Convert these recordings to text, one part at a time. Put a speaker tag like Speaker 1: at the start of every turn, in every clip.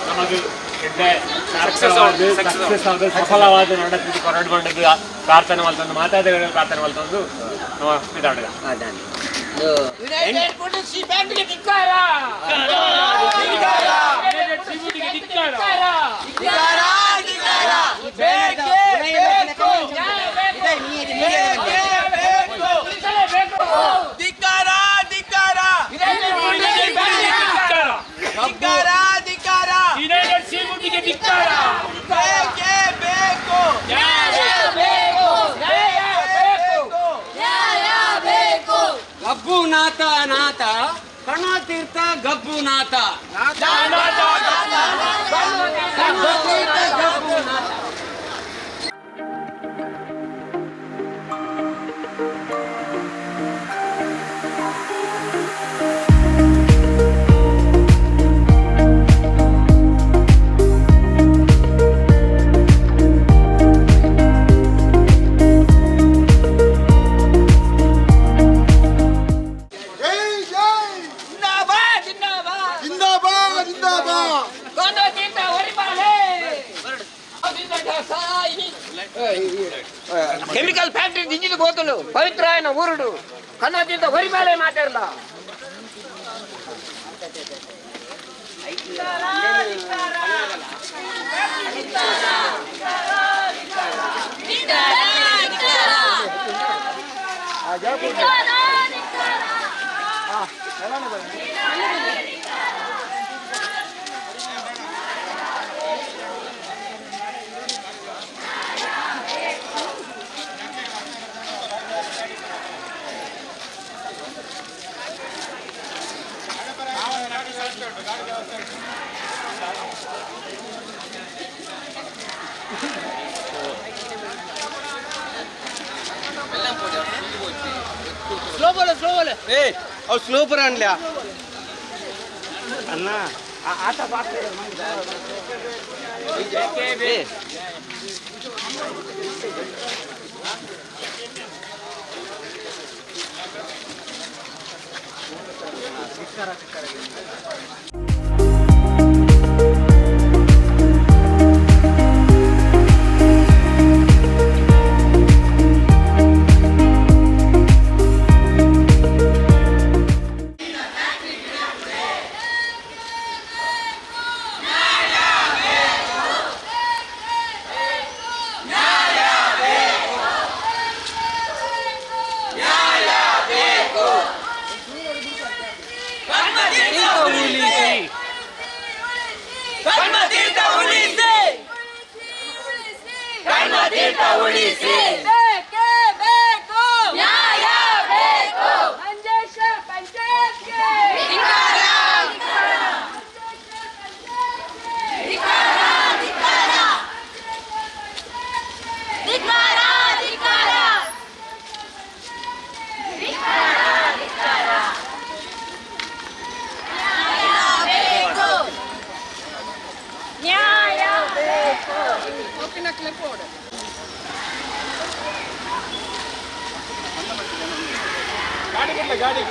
Speaker 1: ನಮಗೆ ಸಕ್ಸಸ್ ಆದ ಸಫಲವಾದ ನಡೆದು ಹೊರಡುಗೊಂಡದ್ದು ಪ್ರಾರ್ಥನೆ ಮಲ್ತೊಂದು ಮಾತಾಡಿದ ಪ್ರಾರ್ಥನೆ ಮಲ್ತೊಂದು ಇದಾಡಿದ
Speaker 2: ಗಬ್ಬುನಾಥ ನಾಥ ಕಣತೀರ್ಥ ಗಬ್ಬುನಾಥ
Speaker 3: ಕೆಮಿಕಲ್ ಫ್ಯಾಕ್ಟರಿ ದಿಂಜಿದ ಬೋತಲು ಪವಿತ್ರಾಯನ ಊರುಡು ಕನ್ನಡದಿಂದ ಹೊರಿಮಾಲೆ ಮಾತಾಡಲ್ಲ
Speaker 2: स्लो पर आणल्या अण्णा आता
Speaker 1: ಗಾಡಿ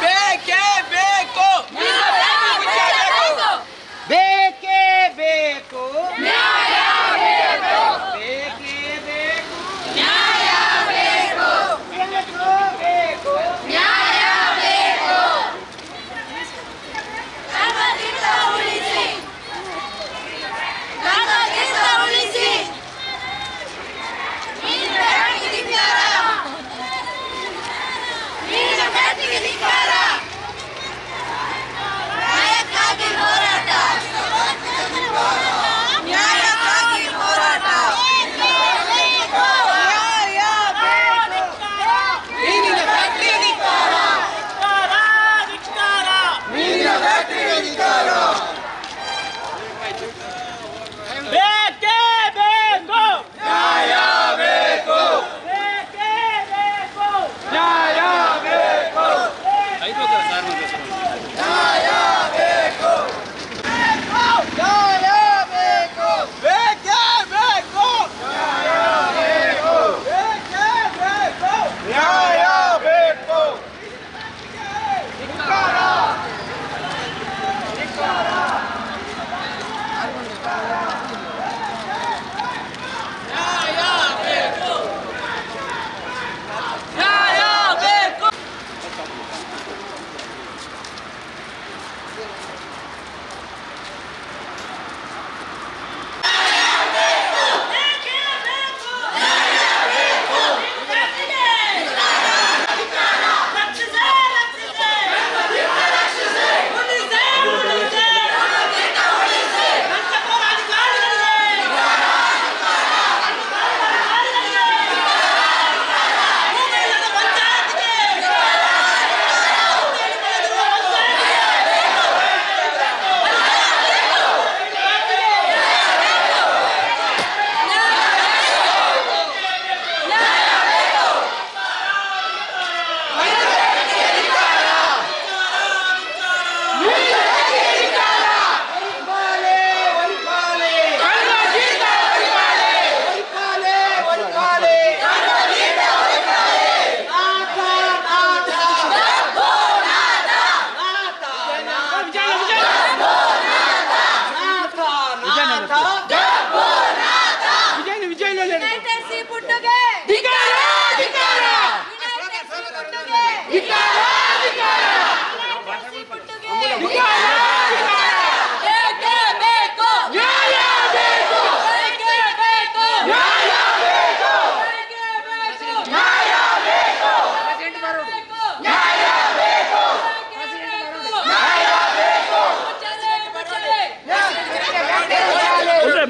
Speaker 2: ಬೇಕೇ ಬೇಕು ಬೇಕೇ ಬೇಕು
Speaker 4: ¡Mira!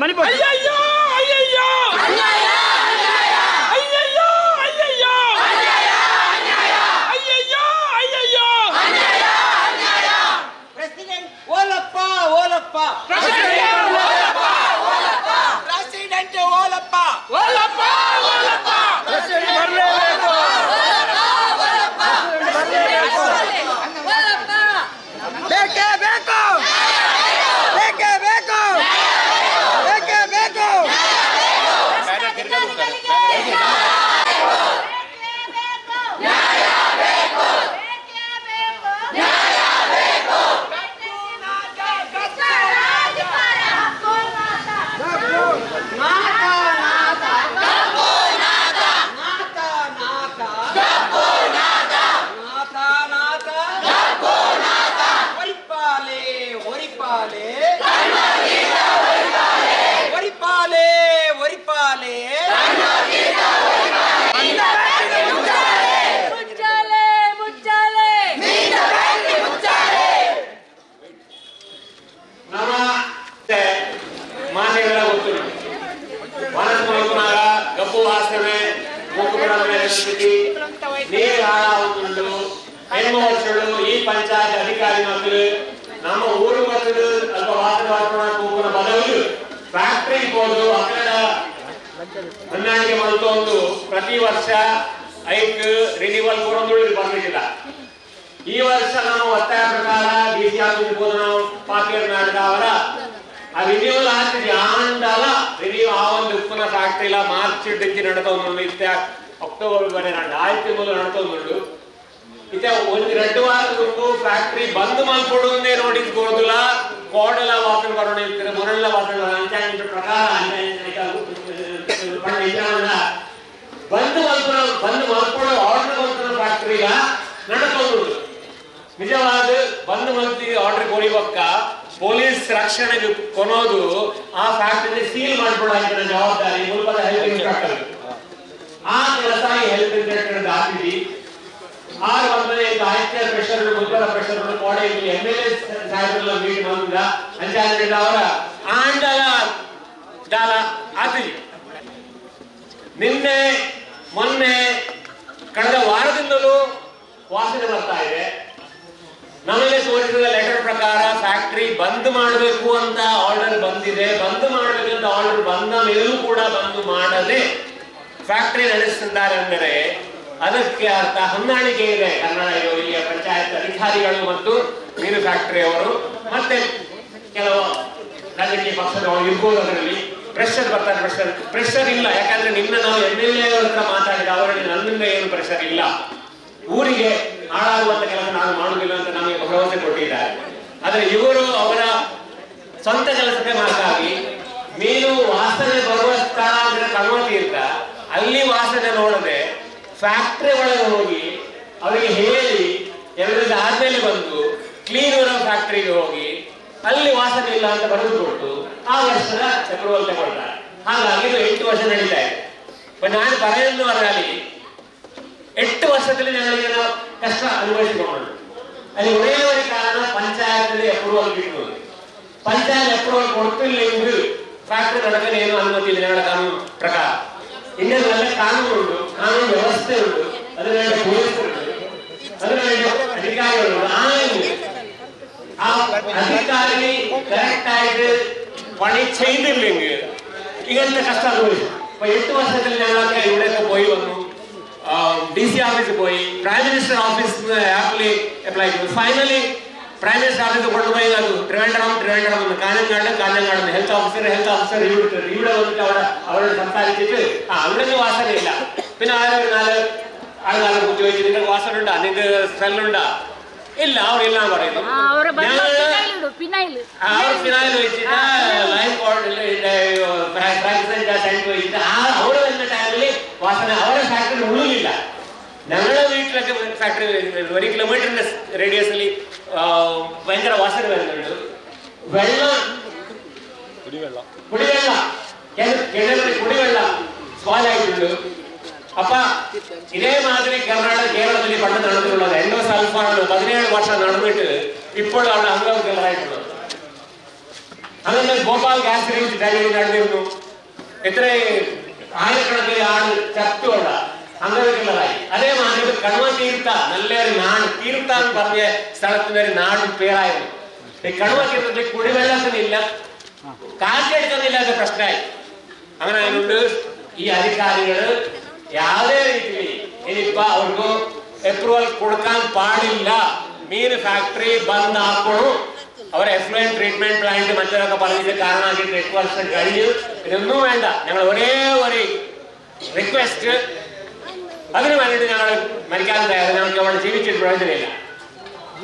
Speaker 4: ಮಣಿಪುರ
Speaker 5: ಅಯ್ಯಯ್ಯೋ ಅಯ್ಯಯ್ಯೋ ಅಯ್ಯಯ್ಯೋ ಅಯ್ಯಯ್ಯೋ ಅಯ್ಯಯ್ಯೋ
Speaker 2: ಪ್ರೆಸಿಡೆಂಟ್ ಓಲಪ್ಪ ಓಲಪ್ಪ
Speaker 5: ಪ್ರೆಸಿಡೆಂಟ್ ಓಲಪ್ಪ
Speaker 2: ಪ್ರೆಸಿಡೆಂಟ್ ಓಲಪ್ಪ
Speaker 5: ಓಲಪ್ಪ ಓಲಪ್ಪ
Speaker 4: ಬರಲೇಬೇಕು
Speaker 2: ಬೇಕೇ ಬೇಕು ಬೇಕೇ ಬೇಕು ಬೇಕೇ ಬೇಕು
Speaker 1: ನಮ್ಮ ಮಾತೆಗಳ ಗೊತ್ತು ಮನಸ್ಸು ಮಲ್ಪನಾಗ ಗಬ್ಬು ವಾಸನೆ ಮೂಕುಗಳ ಮೇಲೆ ಸ್ಥಿತಿ ನೀರು ಹಾಳಾಗುಂಟು ಹೆಣ್ಣು ವರ್ಷಗಳು ಈ ಪಂಚಾಯತ್ ಅಧಿಕಾರಿ ಮಕ್ಕಳು ನಮ್ಮ ಊರು ಮಕ್ಕಳು ಅಲ್ಪ ವಾಸನ ಕೂಗುನ ಬದಲು ಫ್ಯಾಕ್ಟರಿ ಹೋದು ಅక్కడ ಹೊಂದಾಣಿಕೆ ಮಲ್ತೊಂದು ಪ್ರತಿ ವರ್ಷ ಐಕ್ ರಿನಿವಲ್ ಕೊಡೋದು ಬರ್ಲಿಕ್ಕಿಲ್ಲ. ಈ ವರ್ಷ ನಾವು ಒತ್ತಾಯ ಪ್ರಕಾರ ಡಿಸಿ ಆಫೀಸ್ ಹೋದ ನಾವು ಪಾಕೇರ್ ನಾಟಕ ಅವರ ಆ ರಿನ್ಯೂವಲ್ ಆಗ್ತಿದೆ ಆಂಡಲ ರಿನ್ಯೂ ಆ ಒಂದು ಉಪ್ಪುನ ಫ್ಯಾಕ್ಟರಿಲ ಮಾರ್ಚ್ ಡಿಕ್ಕಿ ನಡ್ಕೊಂಡು ಇತ್ತ ಅಕ್ಟೋಬರ್ ವರೆ ಆಯ್ತು ಮೊದಲು ನಡ್ಕೊಂಡು ಇತ್ತ ಒಂದು 2 ವಾರದ ಮುಂದೆ ಫ್ಯಾಕ್ಟರಿ ಬಂದ್ ಮಾಡ್ಕೊಡುವುದೇ ನೋಟಿಸ್ ಕೊಡೋದಿಲ್ಲ ಕೋಡಲ ವಾಸನೆ ಬರೋಣ ಇರ್ತಾರೆ ಮೊರಲ್ಲ ವಾಸನೆ ಅಂಚಾಂಶ ಪ್ರಕಾರ ಬಂದ್ ಮಾಡ್ಕೊಡೋ ಆರ್ಡರ್ ಬಂದ ಫ್ಯಾಕ್ಟರಿಗ ನಡ್ಕೊಂಡು ನಿಜವಾದ ಬಂದ್ ಮಂದಿ ಆರ್ಡರ್ ಕೊಡಿಬಕ್ಕ ಪೊಲೀಸ್ ರಕ್ಷಣೆಗೆ ಕೊನೋದು ಆ ಫ್ಯಾಕ್ಟರಿ ಸೀಲ್ ಮಾಡ್ಕೊಡಾಕಿರೋ ಜವಾಬ್ದಾರಿ ಮುಲ್ಪದ ಹೆಲ್ತ್ ಇನ್ಸ್ಪೆಕ್ಟರ್ ಆ ಕೆಲಸ ಹೆಲ್ತ್ ಇನ್ಸ್ಪೆಕ್ಟರ್ ಹಾಕಿದ್ವಿ 6 ಬಂದರೆ ಸಾಹಿತ್ಯ ಪ್ರೆಷರ್ ಮುಲ್ಪದ ಪ್ರೆಷರ್ ಕೋಡೆ MLA ಸಾಹೇಬರೆಲ್ಲ ಮೀಟ್ ಮಾಡಿದ ಅಂಚಾಂಶ ಅವರ ಆಂಡಲ ದಾಲ ಹಾಕಿದ್ವಿ. ನಿನ್ನೆ ಮೊನ್ನೆ ಕಳೆದ ವಾರದಿಂದಲೂ ವಾಸನೆ ಬರ್ತಾ ಇದೆ. ನಮಗೆ ತೋರಿಸಿದ ಲೆಟರ್ ಪ್ರಕಾರ ಫ್ಯಾಕ್ಟರಿ ಬಂದ್ ಮಾಡಬೇಕು ಅಂತ ಆರ್ಡರ್ ಬಂದಿದೆ. ಬಂದ್ ಮಾಡಬೇಕಂತ ಆರ್ಡರ್ ಬಂದ ಮೇಲೂ ಕೂಡ ಬಂದ್ ಮಾಡದೆ ಫ್ಯಾಕ್ಟರಿ ನಡೆಸುತ್ತಿದ್ದಾರೆ ಅಂದರೆ ಅದಕ್ಕೆ ಅರ್ಥ ಹೊಂದಾಣಿಕೆ ಇದೆ ಕನ್ನಡ ಇಲ್ಲಿಯ ಪಂಚಾಯತ್ ಅಧಿಕಾರಿಗಳು ಮತ್ತು ಮೀನು ಫ್ಯಾಕ್ಟರಿ ಅವರು ಮತ್ತೆ ಕೆಲವು ರಾಜಕೀಯ ಪಕ್ಷದವರು ಇರ್ಬೋದು. ಅದರಲ್ಲಿ ಪ್ರೆಷರ್ ಬರ್ತಾರೆ. ಪ್ರೆಷರ್ ಇಲ್ಲ, ಯಾಕಂದ್ರೆ ನಿನ್ನ ನಾವು MLA ಅವರ ಹತ್ರ ಮಾತಾಡಿದ ಅವರಲ್ಲಿ ನನ್ನಿಂದ ಏನು ಪ್ರೆಷರ್ ಇಲ್ಲ. ಊರಿಗೆ ಹಾಳಾಗುವಂತ ಕೆಲಸ ನಾನು ಮಾಡುವುದಿಲ್ಲ ಅಂತ ನಮಗೆ ಭರವಸೆ ಕೊಟ್ಟಿದ್ದಾರೆ. ಆದ್ರೆ ಇವರು ಅವರ ಸ್ವಂತ ಕೆಲಸಕ್ಕೆ ಮಾತಾಡಿ ಮೀನು ವಾಸನೆ ಬರುವ ಸ್ಥಳ ಅಂದ್ರೆ ಕರ್ಮತೀರ್ಥ ಅಲ್ಲಿ ವಾಸನೆ ನೋಡದೆ ಫ್ಯಾಕ್ಟರಿ ಒಳಗೆ ಹೋಗಿ ಅವರಿಗೆ ಹೇಳಿ 2 ದಿವಸ ಆದ್ಮೇಲೆ ಬಂದು ಕ್ಲೀನ್ ಇರೋ ಫ್ಯಾಕ್ಟರಿಗೆ ಹೋಗಿ ಅಲ್ಲಿ ವಾಸನೆ ಇಲ್ಲ ಅಂತ ಬರೆದು ಕೊಟ್ಟು ಆ ವರ್ಷದ ಅಪ್ರೂವಲ್ ತಗೊಳ್ತಾರೆ. ಹಾಗಾಗಿ ಇದು 8 ವರ್ಷ ನಡೀತಾ ಇದೆ. ನಾನು ಬರೆಯುವವರಲ್ಲಿ 8 ವರ್ಷದಲ್ಲಿ ഞങ്ങൾക്ക് ಕಷ್ಟ ಅನುಭವಿಸಿಕೊಂಡು ಅಲ್ಲಿ ಒಳ್ಳೆಯವರ ಕಾರಣ ಪಂಚಾಯತ್ ಅಪ್ರೂವಲ್ ಬಿಟ್ಟು ಪಂಚಾಯತ್ ಅಪ್ರೂವಲ್ ಕೊಡ್ತಿಲ್ಲ ಎಂದು ಫ್ಯಾಕ್ಟರಿ ನಡೆಸಲು ಏನು ಅನುಮತಿ ಇಲ್ಲ ഞങ്ങളുടെ ಕಾನೂನು ಪ್ರಕಾರ. ಇನ್ನೊಂದು ಒಳ್ಳೆ ಕಾನೂನು ಉಂಟು, ಕಾನೂನು ವ್ಯವಸ್ಥೆ ಉಂಟು, ಅದರಲ್ಲಿ ಪೊಲೀಸರು ಅದರಲ್ಲಿ ಅಧಿಕಾರಿಗಳು ಆ ಅಧಿಕಾರಿ ಕರೆಕ್ಟ್ ಆಗಿ ಪಣಿ ചെയ്തില്ലെങ്കിൽ ഇങ്ങനത്തെ കഷ്ടം അനുഭവിച്ചു. 8 വർഷത്തിൽ ഞങ്ങൾക്ക് ഇവിടെയൊക്കെ പോയി വന്നു, DC ഓഫീസിൽ പോയി, പ്രൈം മിനിസ്റ്റർ ഓഫീസിൽ അപ്ലൈ ചെയ്തു. ഫൈനലി പ്രൈം മിനിസ്റ്റർ ഓഫീസിൽ കൊണ്ടുപോയി ട്രിവാൻഡ്രം എന്ന് കാഞ്ഞങ്ങാട് ഹെൽത്ത് ഓഫീസർ ഇവിടെ വന്നിട്ട് അവരോട് സംസാരിച്ചിട്ട് അവിടെ വാസനയില്ല. പിന്നെ ആരോ 4 ആൾക്കാരെ ചോദിച്ചു നിങ്ങൾക്ക് വാസന ഉണ്ടാ, നിങ്ങൾക്ക് സ്മെല്ലുണ്ടാ? ഇല്ല, അവരെല്ലാം പറയുന്നു. അവർ ഫിനായിൽ വെച്ചിട്ട് ലൈഫ് വെച്ചിട്ട് അവർ വരുന്ന ടൈമിൽ വാസന അവരുടെ ഫാക്ടറി ഉള്ളിലില്ല. ഞങ്ങളുടെ വീട്ടിലൊക്കെ ഫാക്ടറി 1 കിലോമീറ്ററിന്റെ റേഡിയസിൽ ഭയങ്കര വാസന വരുന്നുണ്ട്. കുടിവെള്ളം കിണറിൽ കുടിവെള്ളം സ്വാലായിട്ടുണ്ട്. അപ്പൊ ഇതേമാതിരി കേരളത്തിൽ പണ്ട് നടന്നിട്ടുള്ളത് എൻഡോസൾഫാണ് 17 വർഷം നടന്നിട്ട് ഇപ്പോഴും അവിടെ അംഗം കിളറായിട്ടുള്ളത്. അങ്ങനെ ഭോപ്പാൽ ഗ്യാസ് റേഞ്ച് ട്രാജഡി നടന്നിരുന്നു. എത്ര ആയിരക്കണക്കിന് ആള് ചത്തുള്ള അങ്ങനെയൊക്കെയുള്ളതായി. അതേമാതിരി കണ്വ തീർത്ഥ നല്ലൊരു നാട്, തീർത്ഥ എന്ന് പറഞ്ഞ സ്ഥലത്തിന്റെ ഒരു നാടും പേരായിരുന്നു. ഈ കണ്വ തീർത്ഥത്തിൽ കുടിവെള്ളത്തിനില്ല, കാറ്റെടുക്കുന്നില്ലാത്ത പ്രശ്നമായി. അങ്ങനെ അതിനോട് ഈ അധികാരികൾ യാതൊരു രീതിയിൽ ഇനിയിപ്പോ അവർക്ക് അപ്രൂവൽ കൊടുക്കാൻ പാടില്ല, മീൻ ഫാക്ടറി ബന്ദ് ആക്കണം, അവർ എഫ്ലുവന്റ് ട്രീറ്റ്മെന്റ് പ്ലാന്റ് മറ്റൊക്കെ പറഞ്ഞിട്ട് കാരണമാക്കിയിട്ട് 8 വർഷം കഴിഞ്ഞു. ഇതൊന്നും വേണ്ട, ഞങ്ങൾ ഒരേ ഒരു റിക്വസ്റ്റ്, അതിന് വേണ്ടിയിട്ട് ഞങ്ങൾ മരിക്കാൻ തയ്യാറ്. ഞങ്ങൾക്ക് അവിടെ ജീവിച്ചിട്ട് പ്രയോജനമില്ല.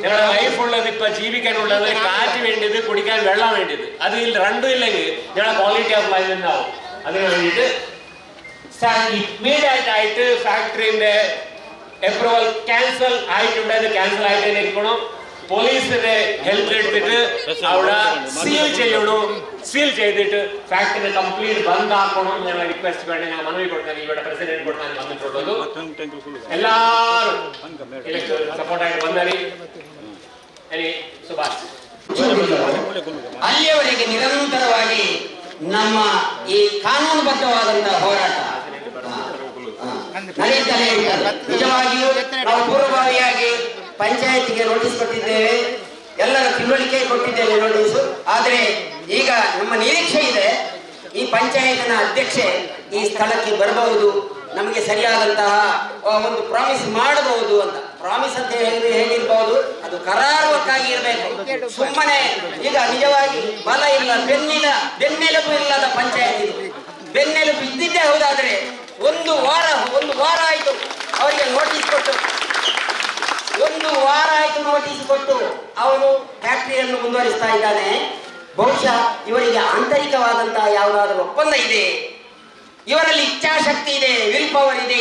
Speaker 1: ഞങ്ങളുടെ ലൈഫ് ഉള്ളത് ഇപ്പൊ ജീവിക്കാനുള്ളത് കാറ്റ് വേണ്ടിയത്, കുടിക്കാൻ വെള്ളം വേണ്ടിയത്, അത് രണ്ടും ഇല്ലെങ്കിൽ ഞങ്ങളുടെ ക്വാളിറ്റി ഓഫ് ലൈഫ് ഉണ്ടാവും. അതിന് വേണ്ടിയിട്ട് ഇമ്മീഡിയറ്റ് ആയിട്ട് ഫാക്ടറിന്റെ അപ്രൂവൽ ക്യാൻസൽ ആയിട്ടുണ്ട്, അത് ക്യാൻസൽ ആയിട്ട് ഇരിക്കണം. പോലീസിന്റെ ഹെൽപ്പ് എടുത്തിട്ട് അവിടെ സീൽ ചെയ്യണം. സീൽ ചെയ്തിട്ട് ഫാക്ടറി കംപ്ലീറ്റ് ബന്ദ് ആക്കണം. ഞങ്ങൾ റിക്വസ്റ്റ് വേണ്ടി ഞങ്ങൾ മനവി കൊടുക്കാൻ ഇവിടെ പ്രസിഡന്റ് കൊടുക്കാൻ വന്നിട്ടുള്ളത്. എല്ലാവരും ಸಪೋರ್ಟ್ ಬಂದರಿ ಸುಭಾಷ್.
Speaker 6: ಅಲ್ಲಿಯವರೆಗೆ ನಿರಂತರವಾಗಿ ನಮ್ಮ ಈ ಕಾನೂನುಬದ್ಧವಾದಂತಹ ಹೋರಾಟ ನಡೆಯುತ್ತಲೇ ಇರ್ತದೆ. ನಿಜವಾಗಿಯೂ ನಾವು ಪೂರ್ವಭಾವಿಯಾಗಿ ಪಂಚಾಯತಿಗೆ ನೋಟಿಸ್ ಕೊಟ್ಟಿದ್ದೇವೆ, ಎಲ್ಲರ ತಿಳುವಳಿಕೆ ಕೊಟ್ಟಿದ್ದೇವೆ ನೋಟಿಸ್. ಆದರೆ ಈಗ ನಮ್ಮ ನಿರೀಕ್ಷೆ ಇದೆ, ಈ ಪಂಚಾಯತಿನ ಅಧ್ಯಕ್ಷೆ ಈ ಸ್ಥಳಕ್ಕೆ ಬರಬಹುದು, ನಮಗೆ ಸರಿಯಾದಂತಹ ಒಂದು ಪ್ರಾಮಿಸ್ ಮಾಡಬಹುದು ಅಂತ. ಪ್ರಾಮಿಸ್ ಅಂತ ಹೇಳಿರ್ಬಹುದು, ಅದು ಕರಾರುವಕ್ಕಾಗಿ ಇರಬೇಕು. ಸುಮ್ಮನೆ ಈಗ ನಿಜವಾಗಿ ಬಲ ಇಲ್ಲ, ಬೆನ್ನೆಲುಬು ಇಲ್ಲದ ಪಂಚಾಯತ್. ಬೆನ್ನೆಲುಬು ಇದ್ದಿದ್ದೇ ಹೌದಾದ್ರೆ ಒಂದು ವಾರ ಆಯ್ತು ಅವರಿಗೆ ನೋಟಿಸ್ ಕೊಟ್ಟು, ನೋಟಿಸ್ ಕೊಟ್ಟು ಅವನು ಫ್ಯಾಕ್ಟರಿಯನ್ನು ಮುಂದುವರಿಸ್ತಾ ಇದ್ದಾನೆ. ಬಹುಶಃ ಇವರಿಗೆ ಆಂತರಿಕವಾದಂತಹ ಯಾವುದಾದ್ರೂ ಒಪ್ಪಂದ ಇದೆ, ಇವರಲ್ಲಿ ಇಚ್ಛಾಶಕ್ತಿ ಇದೆ, ವಿಲ್ ಪವರ್ ಇದೆ,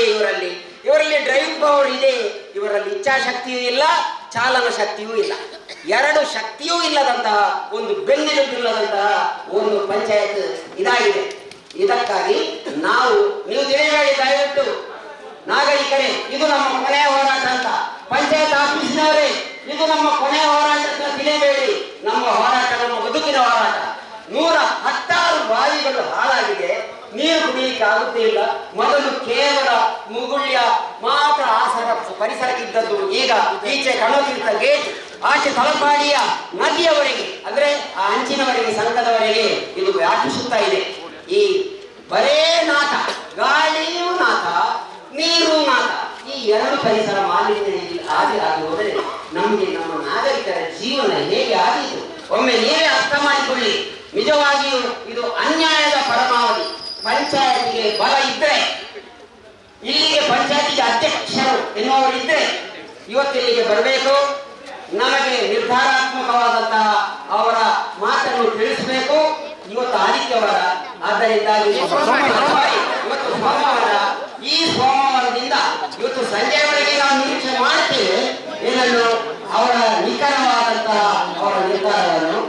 Speaker 6: ಇವರಲ್ಲಿ ಡ್ರೈವಿಂಗ್ ಪವರ್ ಇದೆ. ಇವರಲ್ಲಿ ಇಚ್ಛಾಶಕ್ತಿಯೂ ಇಲ್ಲ, ಚಾಲನ ಶಕ್ತಿಯೂ ಇಲ್ಲ. ಎರಡು ಶಕ್ತಿಯೂ ಇಲ್ಲದಂತಹ ಒಂದು ಬೆನ್ನೆಲುಬಿಲ್ಲದಂತಹ ಒಂದು ಪಂಚಾಯತ್ ಇದಾಗಿದೆ. ಇದಕ್ಕಾಗಿ ನೀವು ತಿಳಿಯಬೇಡಿ, ದಯವಿಟ್ಟು ನಾಗರಿಕರೇ, ಇದು ನಮ್ಮ ಕೊನೆಯ ಹೋರಾಟ ಅಂತ. ಪಂಚಾಯತ್ ಆಫೀಸಿನವರೇ, ಇದು ನಮ್ಮ ಕೊನೆಯ ಹೋರಾಟ ಅಂತ ತಿಳಿಯಬೇಡಿ. ನಮ್ಮ ಹೋರಾಟ ನಮ್ಮ ಬದುಕಿನ ಹೋರಾಟ. 116 ಬಾವಿಗಳು ಹಾಳಾಗಿದೆ, ನೀರು ಕುಡಿಯಲಿಕ್ಕೆ ಆಗುತ್ತಿಲ್ಲ. ಮೊದಲು ಕೇವಲ ಮುಗುಳ್ಯ ಮಾತ್ರ ಪರಿಸರಕ್ಕಿದ್ದದ್ದು, ಈಗ ಈಚೆ ಕಣೋತಿರ್ತ ಗೇಟ್, ಆಚೆ ತಲಪಾಡಿಯ ನದಿಯವರೆಗೆ, ಅಂದ್ರೆ ಆ ಅಂಚಿನವರೆಗೆ, ಸಂಘದವರೆಗೆ ಇದು ವ್ಯಾಪಿಸುತ್ತಾ ಇದೆ. ಈ ಬರೇ ನಾಥ, ಗಾಳಿಯೂ ನಾಥ, ನೀರು ನಾಥ, ಈ ಎರಡು ಪರಿಸರ ಮಾಲಿನ್ಯ ಆಗಿ ಹೋದರೆ ನಮಗೆ ನಮ್ಮ ನಾಗರಿಕರ ಜೀವನ ಹೇಗೆ ಆದೀತು ಒಮ್ಮೆ ನೀವೇ ಅರ್ಥ ಮಾಡಿಕೊಳ್ಳಿ. ನಿಜವಾಗಿಯೂ ಇದು ಅನ್ಯಾಯದ ಪರಮಾವಧಿ. ಪಂಚಾಯತಿಗೆ ಬಲ ಇದ್ರೆ, ಇಲ್ಲಿಗೆ ಪಂಚಾಯತಿಗೆ ಅಧ್ಯಕ್ಷರು ಎನ್ನುವರು ಇದ್ರೆ ಇವತ್ತು ಇಲ್ಲಿಗೆ ಬರಬೇಕು, ನಮಗೆ ನಿರ್ಧಾರಾತ್ಮಕವಾದಂತಹ ಅವರ ಮಾತನ್ನು ತಿಳಿಸಬೇಕು. ಇವತ್ತು ಆದಿತ್ಯವಾರ, ಆದ್ದರಿಂದಾಗಿ ಇವತ್ತು ಸೋಮವಾರ, ಈ ಸೋಮವಾರದಿಂದ ಇವತ್ತು ಸಂಜೆವರೆಗೆ ನಾವು ನಿರೀಕ್ಷೆ ಮಾಡ್ತೇವೆ. ಏನನ್ನು ಅವರ ನಿಖರವಾದಂತಹ ಅವರ ನಿರ್ಧಾರವನ್ನು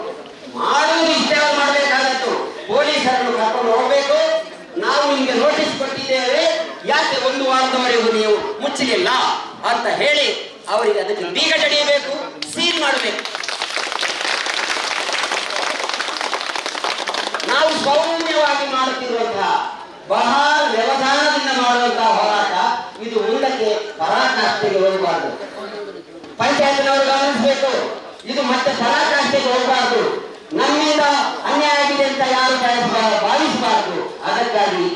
Speaker 6: ಮಾಡುವುದು ಇಷ್ಟೇ ಮಾಡಬೇಕಾದದ್ದು. ಪೊಲೀಸರನ್ನು ಕರ್ಕೊಂಡು ಹೋಗ್ಬೇಕು. ನಾವು ನಿಮಗೆ ನೋಟಿಸ್ ಕೊಟ್ಟಿದ್ದೇವೆ, ಯಾಕೆ 1 ವಾರದವರೆಗೂ ನೀವು ಮುಚ್ಚಲಿಲ್ಲ ಅಂತ ಹೇಳಿ ಅವರಿಗೆ ಅದಕ್ಕೆ ಬೀಗ ಜಡಿಯಬೇಕು, ಸೀಲ್ ಮಾಡಬೇಕು. ನಾವು ಸೌಮ್ಯವಾಗಿ ಮಾಡುತ್ತಿರುವಂತಹ, ಬಹಳ ವ್ಯವಧಾನದಿಂದ ಮಾಡುವಂತಹ ಹೋರಾಟ ಇದು ಮುಂದಕ್ಕೆ ಪರಾಕಾಷ್ಠೆಗೆ ಹೋಗಬಾರದು. ಪಂಚಾಯತ್ನವರು ಗಮನಿಸಬೇಕು, ಇದು ಮತ್ತೆ ಪರಾಕಾಷ್ಠೆಗೆ ಹೋಗಬಾರದು. ನಮ್ಮಿಂದ ಅನ್ಯಾಯ ಆಗಿದೆ ಅಂತ ಯಾರು ಭಾವಿಸಬಾರದು. ಅದಕ್ಕಾಗಿ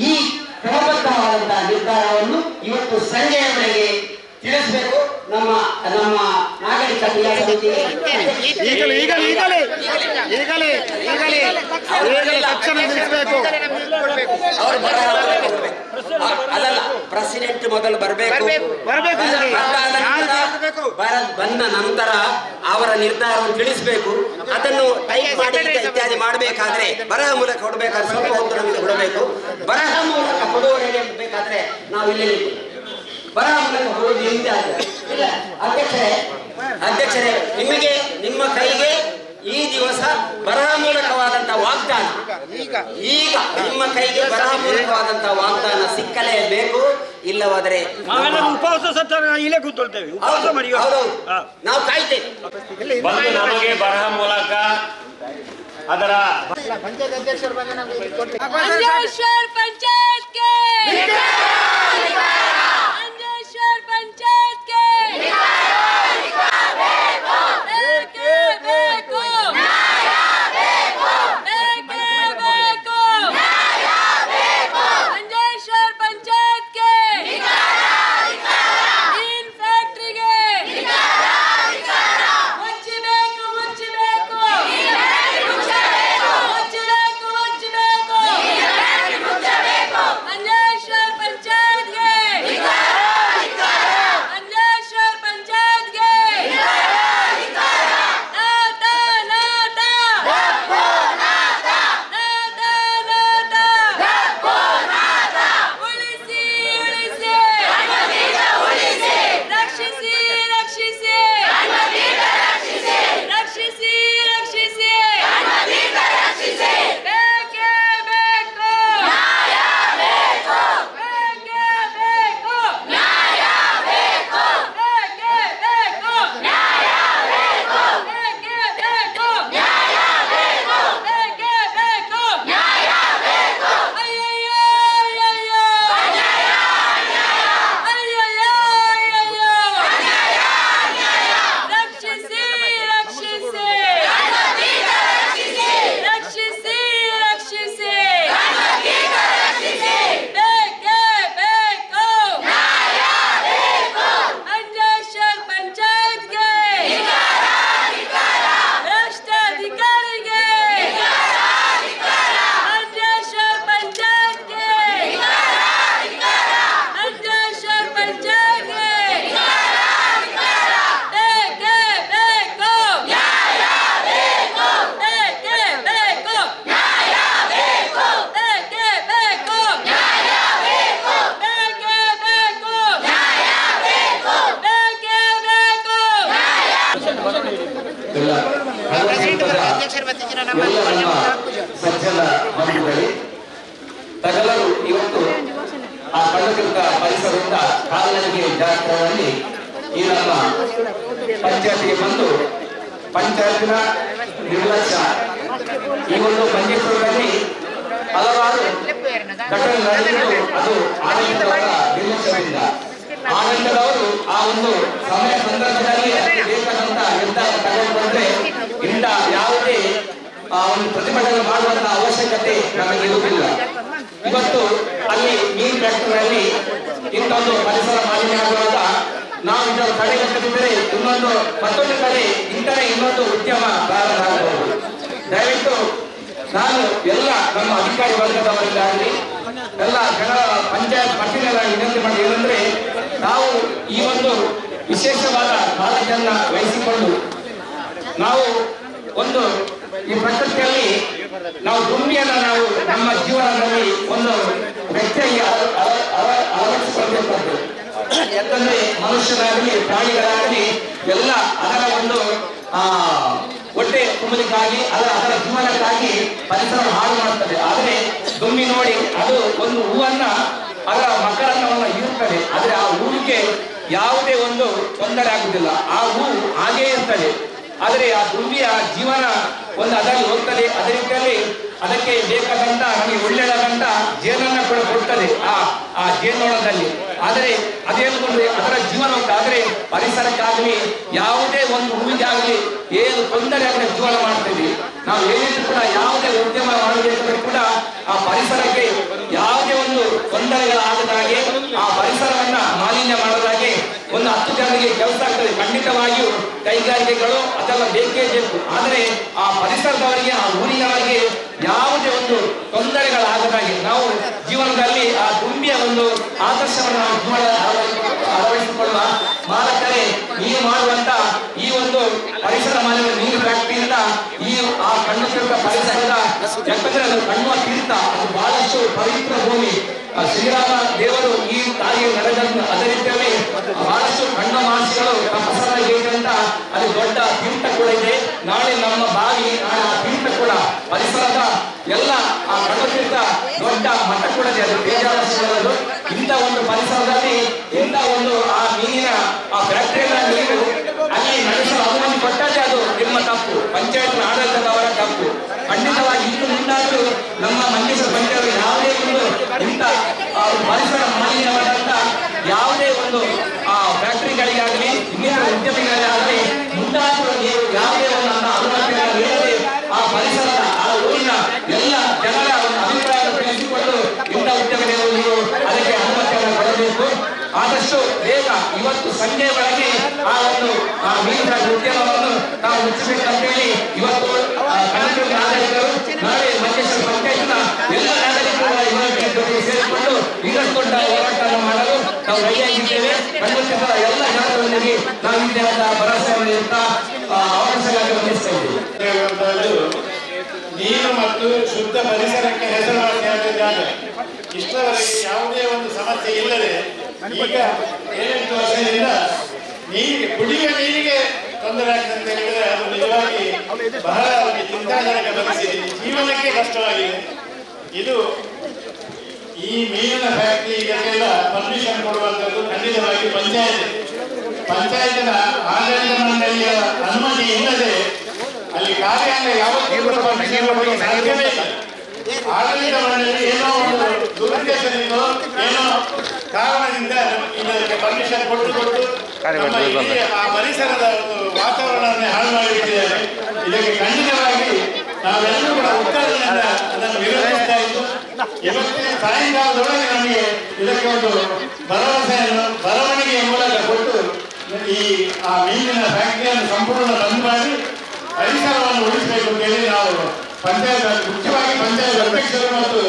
Speaker 6: ಈ ಕ್ರಮಬದ್ಧವಾದಂತಹ ನಿರ್ಧಾರವನ್ನು ಇವತ್ತು ಸಂಜೆಯವರೆಗೆ ತಿಳಿಸಬೇಕು. ನಮ್ಮ ನಾಗರಿಕ ಕ್ರಿಯಾ ಸಮಿತಿಗೆ ಅವರು ಅಲ್ಲಲ್ಲ, ಪ್ರೆಸಿಡೆಂಟ್ ಮೊದಲು ಬರಬೇಕು. ಬಂದ ನಂತರ ಅವರ ನಿರ್ಧಾರವನ್ನು ತಿಳಿಸಬೇಕು. ಅದನ್ನು ಟೈಪ್ ಮಾಡಿ ಇತ್ಯಾದಿ ಮಾಡಬೇಕಾದ್ರೆ ಬರಹ ಮೂಲಕ ಕೊಡಬೇಕಾದ್ರೆ ಸ್ವಲ್ಪ ಹೊತ್ತು ನಮಗೆ ಕೊಡಬೇಕು. ಬರಹ ಮೂಲಕ ಕೊಡುವವರೆಗೆ ಬೇಕಾದ್ರೆ ನಾವು ಇಲ್ಲೇ ಬರಹ ಮೂಲಕ ಕೊಡುವುದು ಹಿಂದೆ ಆಗಿದೆ. ಇಲ್ಲ ಅಧ್ಯಕ್ಷರೇ, ನಿಮಗೆ ನಿಮ್ಮ ಕೈಗೆ ಈ ದಿವಸ ಬರಹ ಮೂಲಕವಾದಂತಹ ವಾಗ್ದಾನ, ಈಗ ನಿಮ್ಮ ಕೈಗೆ ಬರಹ ಮೂಲಕವಾದಂತಹ ವಾಗ್ದಾನ ಸಿಕ್ಕಲೇಬೇಕು. ಇಲ್ಲವಾದರೆ
Speaker 4: ಉಪವಾಸ ಸತ್ಯಾಗ್ರಹ ಇಲ್ಲೇ ಕೂತ್ಕೊಳ್ತೇವೆ, ಉಪವಾಸ ಮಾಡಿ.
Speaker 6: ನಾವು ಕಾಯ್ತೇವೆ.
Speaker 1: ನಮಗೆ ಬರಹ ಮೂಲಕ ಅದರ
Speaker 7: अंजेश्वर पंचायत के अंजेश्वर पंचायत के अंजेश्वर पंचायत के इन फैक्ट्री के मुಚ್ಚಬೇಕು अंजेश्वर पंचायत के अंजेश्वर पंचायत के नाता नाता ಉಳಿಸಿ ಉಳಿಸಿ ರಕ್ಷಿಸಿ ರಕ್ಷಿಸಿ ರಕ್ಷಿಸಿ ರಕ್ಷಿಸಿ ಬೇಕೇ ಬೇಕು ಬೇಕೇ ಬೇಕು ಬೇಕೇ ಬೇಕು ಬೇಕೇ ಬೇಕು ಬೇಕೇ ಬೇಕು ಅಯ್ಯಯ್ಯೋ ಅಯ್ಯಯ್ಯೋ ಅಯ್ಯಯ್ಯೋ ಅಯ್ಯಯ್ಯೋ ರಕ್ಷಿಸಿ ರಕ್ಷಿಸಿ ರಕ್ಷಿಸಿ ರಕ್ಷಿಸಿ ಬೇಕೇ ಬೇಕು ಅಂಜೇಶ್ವರ್ ಪಂಚಾಯತ್ಗೆ ಭ್ರಷ್ಟಾಧಿಕಾರಿಗೆ ಅಂಜೇಶ್ವರ್ ಪಂಚಾಯತ್ಗೆ ಅಂಜೇಶ್ವರ್ ಪಂಚಾಯತ್ಗೆ ಬೇಕೇ ಬೇಕು ಬೇಕೇ ಬೇಕು ಬೇಕೇ ಬೇಕು ಬೇಕೇ ಬೇಕು ಬೇಕೇ ಬೇಕು
Speaker 8: ಸಜ್ಜನ ಬಂಧುಗಳೇ, ತಗಲರು ಇವತ್ತು ಆ ಕಳ್ಳಕೃತ ಪರಿಸರದಿಂದ ಕಾಲ್ನಡಿಗೆ ಜಾತ್ರೆಯಲ್ಲಿ ಈ ನಮ್ಮ ಪಂಚಾಯತಿಗೆ ಬಂದು ಪಂಚಾಯತಿನ ನಿರ್ಲಕ್ಷ್ಯ ಈ ಒಂದು ಮಂಜೇಶ್ವರದಲ್ಲಿ ಹಲವಾರು ಘಟನೆ ನಡೆದಿದ್ದು ಅದು ಆಡಳಿತದವರ ನಿರ್ಲಕ್ಷ್ಯದಿಂದ. ಆಡಳಿತದವರು ಆ ಒಂದು ಸಮಯ ಸಂದರ್ಭದಲ್ಲಿ ಅದಕ್ಕೆ ಬೇಕಾದಂತ ನಿರ್ಧಾರ ತಗೊಂಡು ಬಂದ್ರೆ ಇಂಥ ಯಾವುದೇ ಒಂದು ಪ್ರತಿಭಟನೆ ಮಾಡುವಂತ ಅವಶ್ಯಕತೆ ನಮಗೆ ಇರುವುದಿಲ್ಲ. ಇವತ್ತು ಅಲ್ಲಿ ಮೀನ್ ಫ್ಯಾಕ್ಟರಿಯಲ್ಲಿ ಇಂಥೊಂದು ಪರಿಸರ ಮಾಲಿನ್ಯ ಆಗುವಾಗ ನಾವು ಇದನ್ನು ತಡೆಗಟ್ಟದಿದ್ದರೆ ಮತ್ತೊಂದು ಕಡೆ ಇಂಥದೇ ಇನ್ನೊಂದು ಉದ್ಯಮ ಪ್ರಾರಂಭ ಆಗಬಹುದು. ದಯವಿಟ್ಟು ನಾನು ಎಲ್ಲ ನಮ್ಮ ಅಧಿಕಾರಿ ವರ್ಗದವರಿಗಾಗಲಿ ಎಲ್ಲ ಜನ ಪಂಚಾಯತ್ ಪಟ್ಟಿನೆಲ್ಲ ವಿನಂತಿ ಮಾಡಿ ಏನಂದ್ರೆ, ನಾವು ಈ ಒಂದು ವಿಶೇಷವಾದ ಕಾಳಜಿಯನ್ನ ವಹಿಸಿಕೊಂಡು ನಾವು ಒಂದು ಈ ಪ್ರಕೃತಿಯಲ್ಲಿ ನಾವು ದುಂಬಿಯನ್ನ ನಾವು ನಮ್ಮ ಜೀವನದಲ್ಲಿ ಒಂದು ವ್ಯಕ್ತಿಯಾಗಿ ಅಳವಡಿಸಿಕೊಳ್ಬೇಕಾದ್ದು. ಯಾಕಂದ್ರೆ ಮನುಷ್ಯರಾಗಲಿ ಪ್ರಾಣಿಗಳಾಗಲಿ ಎಲ್ಲ ಅದರ ಒಂದು ಹೊಟ್ಟೆ ತುಂಬಲಿಕ್ಕಾಗಿ ಅದರ ಜೀವನಕ್ಕಾಗಿ ಪರಿಸರ ಹಾಳು ಮಾಡುತ್ತದೆ. ಆದರೆ ದುಂಬಿ ನೋಡಿ ಅದು ಒಂದು ಹೂವನ್ನ ಅದರ ಮಕ್ಕಳನ್ನ ಇರುತ್ತದೆ, ಆದರೆ ಆ ಹೂವಿಗೆ ಯಾವುದೇ ಒಂದು ತೊಂದರೆ ಆಗುವುದಿಲ್ಲ, ಆ ಹೂ ಹಾಗೇ ಇರ್ತದೆ. ಆದರೆ ಆ ದುಂಬಿಯ ಜೀವನ ಒಂದು ಅದರಲ್ಲಿ ಹೋಗ್ತದೆ. ಅದೇ ರೀತಿಯಲ್ಲಿ ಅದಕ್ಕೆ ಬೇಕಾದಂತ ನಮಗೆ ಒಳ್ಳೆಯದಾದಂತ ಜೇನನ್ನ ಕೂಡ ಕೊಡ್ತದೆ ಆ ಜೇನೋಳದಲ್ಲಿ. ಆದರೆ ಅದೇನು ಅದರ ಜೀವನ ಆದರೆ ಪರಿಸರಕ್ಕಾಗಲಿ ಯಾವುದೇ ಒಂದು ಹೂವಿಗಾಗಲಿ ಏನು ತೊಂದರೆ ಆಗಲಿ ಜೀವನ ಮಾಡ್ತೀವಿ. ನಾವು ಏನಿದ್ರು ಕೂಡ ಯಾವುದೇ ಉದ್ಯಮ ಮಾಡಬೇಕಾದ್ರೂ ಕೂಡ ಆ ಪರಿಸರಕ್ಕೆ ಯಾವುದೇ ಒಂದು ತೊಂದರೆಗಳಾಗದಾಗೆ, ಆ ಪರಿಸರವನ್ನ ಮಾಲಿನ್ಯ ಮಾಡದಾಗೆ ಒಂದು 10 ಜನರಿಗೆ ಕೆಲಸ ಆಗ್ತದೆ. ಖಂಡಿತವಾಗಿಯೂ ಕೈಗಾರಿಕೆಗಳು ಅದೆಲ್ಲ ಬೇಕೇ ಬೇಕು. ಆದರೆ ಆ ಪರಿಸರದವರಿಗೆ, ಆ ಊರಿನವರಿಗೆ ಯಾವುದೇ ಒಂದು ತೊಂದರೆಗಳಾಗದಾಗೆ ನಾವು ಜೀವನದಲ್ಲಿ ಆ ದುಂಬಿಯ ಒಂದು ಆದರ್ಶವನ್ನು ನಾವು ಜೀವನ ಅಳವಡಿಸಿಕೊಳ್ಳುವ ಮಾಲಕರೇ, ನೀವು ಮಾಡುವಂತ ಈ ಒಂದು ಪರಿಸರ ಮಾಲಿನ್ಯ ನೀರು ಫ್ಯಾಕ್ಟರಿಯಿಂದ ಆ ಕಣ್ಣುತ್ತಿರುವ ಪರಿಸರದ, ಯಾಕಂದ್ರೆ ಅದು ಕಣ್ಣುವ ತೀರ್ಥ, ಅದು ಬಹಳಷ್ಟು ಪವಿತ್ರ ಭೂಮಿ. ಶ್ರೀರಾಮ ದೇವರು ಈ ತಾಯಿಯ ನಡೆದಂತ ಅದೇ ರೀತಿಯಲ್ಲಿ ಬಹಳಷ್ಟು ಕಣ್ಣು ಮಾಸಿಗಳು ತಪಸ್ಸರಾಗಿ ಅಂತ ಅದು ದೊಡ್ಡ ತೀರ್ಥ ಕೂಡ ಇದೆ. ನಾಳೆ ನಮ್ಮ ಬಾವಿ, ನಾಳೆ ಆ ತೀರ್ಥ ಕೂಡ ಪರಿಸರದ ಎಲ್ಲ ಆ ಕಣ್ಣು ತೀರ್ಥ ದೊಡ್ಡ ಮಠ ಕೂಡ ಇದೆ. ಅದು ಬೇಜಾರು. ಇಂಥ ಒಂದು ಪರಿಸರದಲ್ಲಿ ಇಂಥ ಒಂದು ಆ ಮೀನಿನ ಆ ಫ್ಯಾಕ್ಟರಿಯ ನೀರು ಅಲ್ಲಿ ನಡೆಸಲು ಅನುಮತಿ ಕೊಟ್ಟದ್ದೇ ಅದು ನಿಮ್ಮ ತಪ್ಪು, ಪಂಚಾಯತ್ ಆಡಳಿತದವರ ತಪ್ಪು. ಖಂಡಿತವಾಗಿ ಇನ್ನು ಮುಂದಾದರೂ ನಮ್ಮ ಮಂಜೇಶ್ವರ ಪಂಚಾಯತ್ ಯಾವುದೇ ಒಂದು ಇಂಥ ಪರಿಸರ ಮಾಲಿನ್ಯವಾದಂತ ಯಾವುದೇ ಒಂದು ಫ್ಯಾಕ್ಟರಿಗಳಿಗಾಗಲಿ ಇನ್ನಿತರ ಉದ್ಯಮಿಗಳಿಗಾಗಲಿ ಮುಂದಾದರೂ ನೀವು ಯಾವುದೇ ಒಂದು ಅನುಮತಿಗಳನ್ನು ನೀಡದೆ ಆ ಪರಿಸರದ ಆ ಊರಿನ ಎಲ್ಲ ಜನರ ಒಂದು ಅಭಿಪ್ರಾಯವನ್ನು ತಿಳಿಸಿಕೊಂಡು ಇಂಥ ಉದ್ಯಮಿಗಳು ನೀವು ಅದಕ್ಕೆ ಅನುಮತಿಯನ್ನು ಕೊಡಬೇಕು. ಆದಷ್ಟು ಬೇಗ ಇವತ್ತು ಸಂಜೆ ಒಳಗೆ ಆ ಒಂದು ಮೀನುಗಾರ ಉದ್ಯಮವನ್ನು ನಾವು ಮುಚ್ಚಬೇಕಂತೇಳಿ ಇವತ್ತು ಕನ್ನಡ ನಾಗರಿಕರು ನಾಳೆ ಮಂಜೇಶ್ವರ ಪಂಚಾಯತ್ನ ಎಲ್ಲ ನಾಗರಿಕರ ಜೊತೆ ಸೇರಿಕೊಂಡು ಇನ್ನಷ್ಟು ದೊಡ್ಡ ಹೋರಾಟವನ್ನು ಮಾಡಲು ನಾವು ರೆಡಿಯಾಗಿದ್ದೇವೆ. ಖಂಡಿತ ಎಲ್ಲ ಜನರೊಂದಿಗೆ ನಾವು ಈ ದಿನದ ಭರವಸೆಯನ್ನು ಅವಕಾಶವಾಗಿ ವಂದಿಸ್ತಾ ಇದ್ದೇವೆ.
Speaker 9: ನೀರು ಮತ್ತು ಶುದ್ಧ ಪರಿಸರಕ್ಕೆ ಹೆಸರುವಾಸಿಯಾಗಿದ್ದಾರೆ. ಇಷ್ಟರವರೆಗೆ ಯಾವುದೇ ಒಂದು ಸಮಸ್ಯೆ ಇಲ್ಲದೆ ಈಗ 7-8 ವರ್ಷದಿಂದ ಕುಡಿಯುವ ನೀರಿಗೆ ತೊಂದರೆ ಆಗ್ತದೆ ಅಂತ ಹೇಳಿದ್ರೆ ಅದು ನಿಜವಾಗಿ ಬಹಳ ಒಂದು ಚಿಂತಾಜನಕ ಪರಿಸ್ಥಿತಿ, ಜೀವನಕ್ಕೆ ಕಷ್ಟವಾಗಿದೆ. ಇದು ಈ ಮೀನಿನ ಫ್ಯಾಕ್ಟರಿ ಇದಕ್ಕೆಲ್ಲ ಪರ್ಮಿಷನ್ ಕೊಡುವಂಥದ್ದು ಖಂಡಿತವಾಗಿ ಪಂಚಾಯತಿನ ಆಡಳಿತ ಮಂಡಳಿಯ ಅನುಮತಿ ಇಲ್ಲದೆ ಅಲ್ಲಿ ಕಾರ್ಯಾಂಗ ಯಾವತ್ತೂ ಪರ್ಮಿಷನ್ ಕೊಡಲು ಸಾಧ್ಯವೇ ಇಲ್ಲ. ಆಡಳಿತ ಮಂಡಳಿ ಏನೋ ಒಂದು ದುರುದ್ದೇಶದಿಂದ ಏನೋ ಕಾರಣದಿಂದ ಇದಕ್ಕೆ ಪರ್ಮಿಷನ್ ಕೊಟ್ಟು ನಮ್ಮ ಇಡೀ ಆ ಪರಿಸರದ ಒಂದು ವಾತಾವರಣವನ್ನೇ ಹಾಳು ಮಾಡಿಬಿಟ್ಟಿದ್ದಾರೆ. ಇದಕ್ಕೆ ಖಂಡಿತವಾಗಿ ನಾವೆಲ್ಲರೂ ಕೂಡ ಉತ್ತರದಿಂದ ಅದನ್ನು ವಿರೋಧಿಸ್ತಾ ಇದ್ದು ಇವತ್ತಿನ ಸಾಯಂಕಾಲದೊಳಗೆ ನಮಗೆ ಇದಕ್ಕೆ ಒಂದು ಬರವಣಿಗೆಯ ಮೂಲಕ ಕೊಟ್ಟು ಈ ಆ ಮೀನಿನ ಫ್ಯಾಕ್ಟರಿಯನ್ನು ಸಂಪೂರ್ಣ ಬಂದ್ ಮಾಡಿ ಪರಿಸರವನ್ನು ಉಳಿಸಬೇಕು ಅಂತೇಳಿ ನಾವು ಪಂಚಾಯತ್ ಮುಖ್ಯವಾಗಿ ಪಂಚಾಯತ್ ಅಧ್ಯಕ್ಷರು ಮತ್ತು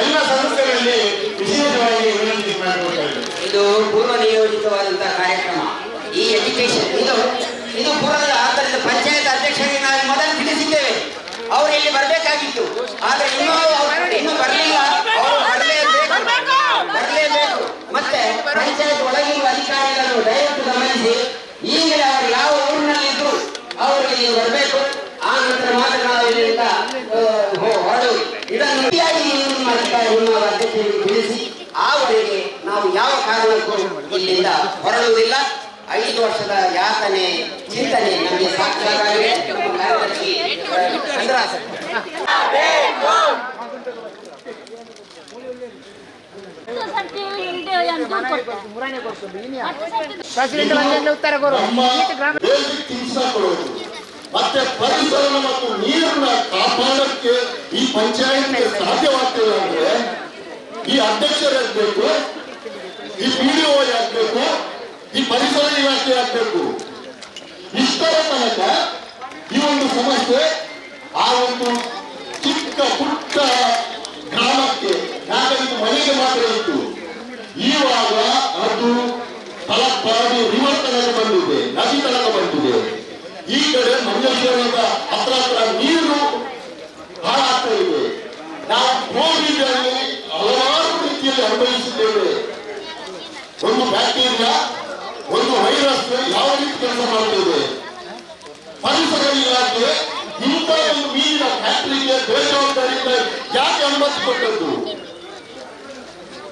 Speaker 9: ಎಲ್ಲ ಸದಸ್ಯರಲ್ಲಿ ವಿಶೇಷವಾಗಿ ವಿನಂತಿ ಮಾಡಿಕೊಳ್ತಾರೆ.
Speaker 6: ಇದು ಪೂರ್ವ ನಿಯೋಜಿತವಾದಂತಹ ಕಾರ್ಯಕ್ರಮ. ಈ ಎಜುಕೇಶನ್ ಇದು ಪೂರ್ವದ ಆದ್ದರಿಂದ ಪಂಚಾಯತ್ ಅಧ್ಯಕ್ಷರಿಗೆ ನಾವು ಮೊದಲು ತಿಳಿಸಿದ್ದೇವೆ, ಅವರು ಇಲ್ಲಿ ಬರಬೇಕಾಗಿತ್ತು. ಆದ್ರೆ ಇನ್ನೂ ಬರಲಿಲ್ಲ. ಅವರು ಬರಲೇಬೇಕು. ಮತ್ತೆ ಪಂಚಾಯತ್ ಒಳಗಿರುವ ಅಧಿಕಾರಿಗಳು ದಯವಿಟ್ಟು ಗಮನಿಸಿ, ಈಗಲೇ ಅವರು ಯಾವ ಊರಿನಲ್ಲಿದ್ರು ಅವರು ಇಲ್ಲಿ ಬರಬೇಕು. ಆ ನಂತರ ಮಾತ್ರ ನಾವು ಇಲ್ಲಿಂದ ಹೊರಡು. ಇದನ್ನು ನಿಮ್ಮ ಅಧ್ಯಕ್ಷರಿಗೆ ತಿಳಿಸಿ ಆವರೆಗೆ ನಾವು ಯಾವ ಕಾರಣಕ್ಕೂ ಇಲ್ಲಿಂದ ಹೊರಡುವುದಿಲ್ಲ. 5 ವರ್ಷದ ಯಾತನೆ ಚಿಂತನೆ ನಮಗೆ ಸಾಕಾಗಿದೆ.
Speaker 10: ಮತ್ತೆ ಪರಿಸರ ಮತ್ತು ನೀರನ್ನ ಕಾಪಾಡಕ್ಕೆ ಈ ಪಂಚಾಯತ್ಗೆ ಸಾಧ್ಯವಾಗ್ತದೆ ಅಂದ್ರೆ ಈ ಅಧ್ಯಕ್ಷರಾಗಬೇಕು, ಈ PDO ಆಗ್ಬೇಕು, ಈ ಪರಿಸರ ಇಲಾಖೆ ಆಗ್ಬೇಕು. ಇಷ್ಟರ ತನಕ ಈ ಒಂದು ಸಮಸ್ಯೆ ಆ ಒಂದು ಚಿಕ್ಕ ಪುಟ್ಟ ಗ್ರಾಮಕ್ಕೆ ನಾಗರಿಕ ಮನೆಗೆ ಮಾತ್ರ ಇತ್ತು. ಇವಾಗ ಅದು ತಲಪಾಡಿ ರಿವರ್ ತನಕ ಬಂದಿದೆ, ನದಿ ತನಕ ಬಂದಿದೆ. ಈ ಕಡೆ ಮಂಜೇಶ್ವರದ ಹತ್ರ ನೀರು ಹಾಳಾಗ್ತಾ ಇದೆ. ನಾವು ಕೋವಿಡ್ನಲ್ಲಿ ಹಲವಾರು ರೀತಿಯಲ್ಲಿ ಅನುಭವಿಸಿದ್ದೇವೆ. ಒಂದು ಬ್ಯಾಕ್ಟೀರಿಯಾ, ಒಂದು ವೈರಸ್ ಯಾವ ರೀತಿ ಕೆಲಸ ಮಾಡ್ತದೆ. ಪರಿಸರ ಇಲಾಖೆ ಇಂಥ ಒಂದು ಮೀನಿನ ಫ್ಯಾಕ್ಟರಿಗೆ ಬೇಜವಾಬ್ದಾರಿಯಿಂದ ಯಾಕೆ ಅನುಮತಿ ಕೊಟ್ಟದ್ದು?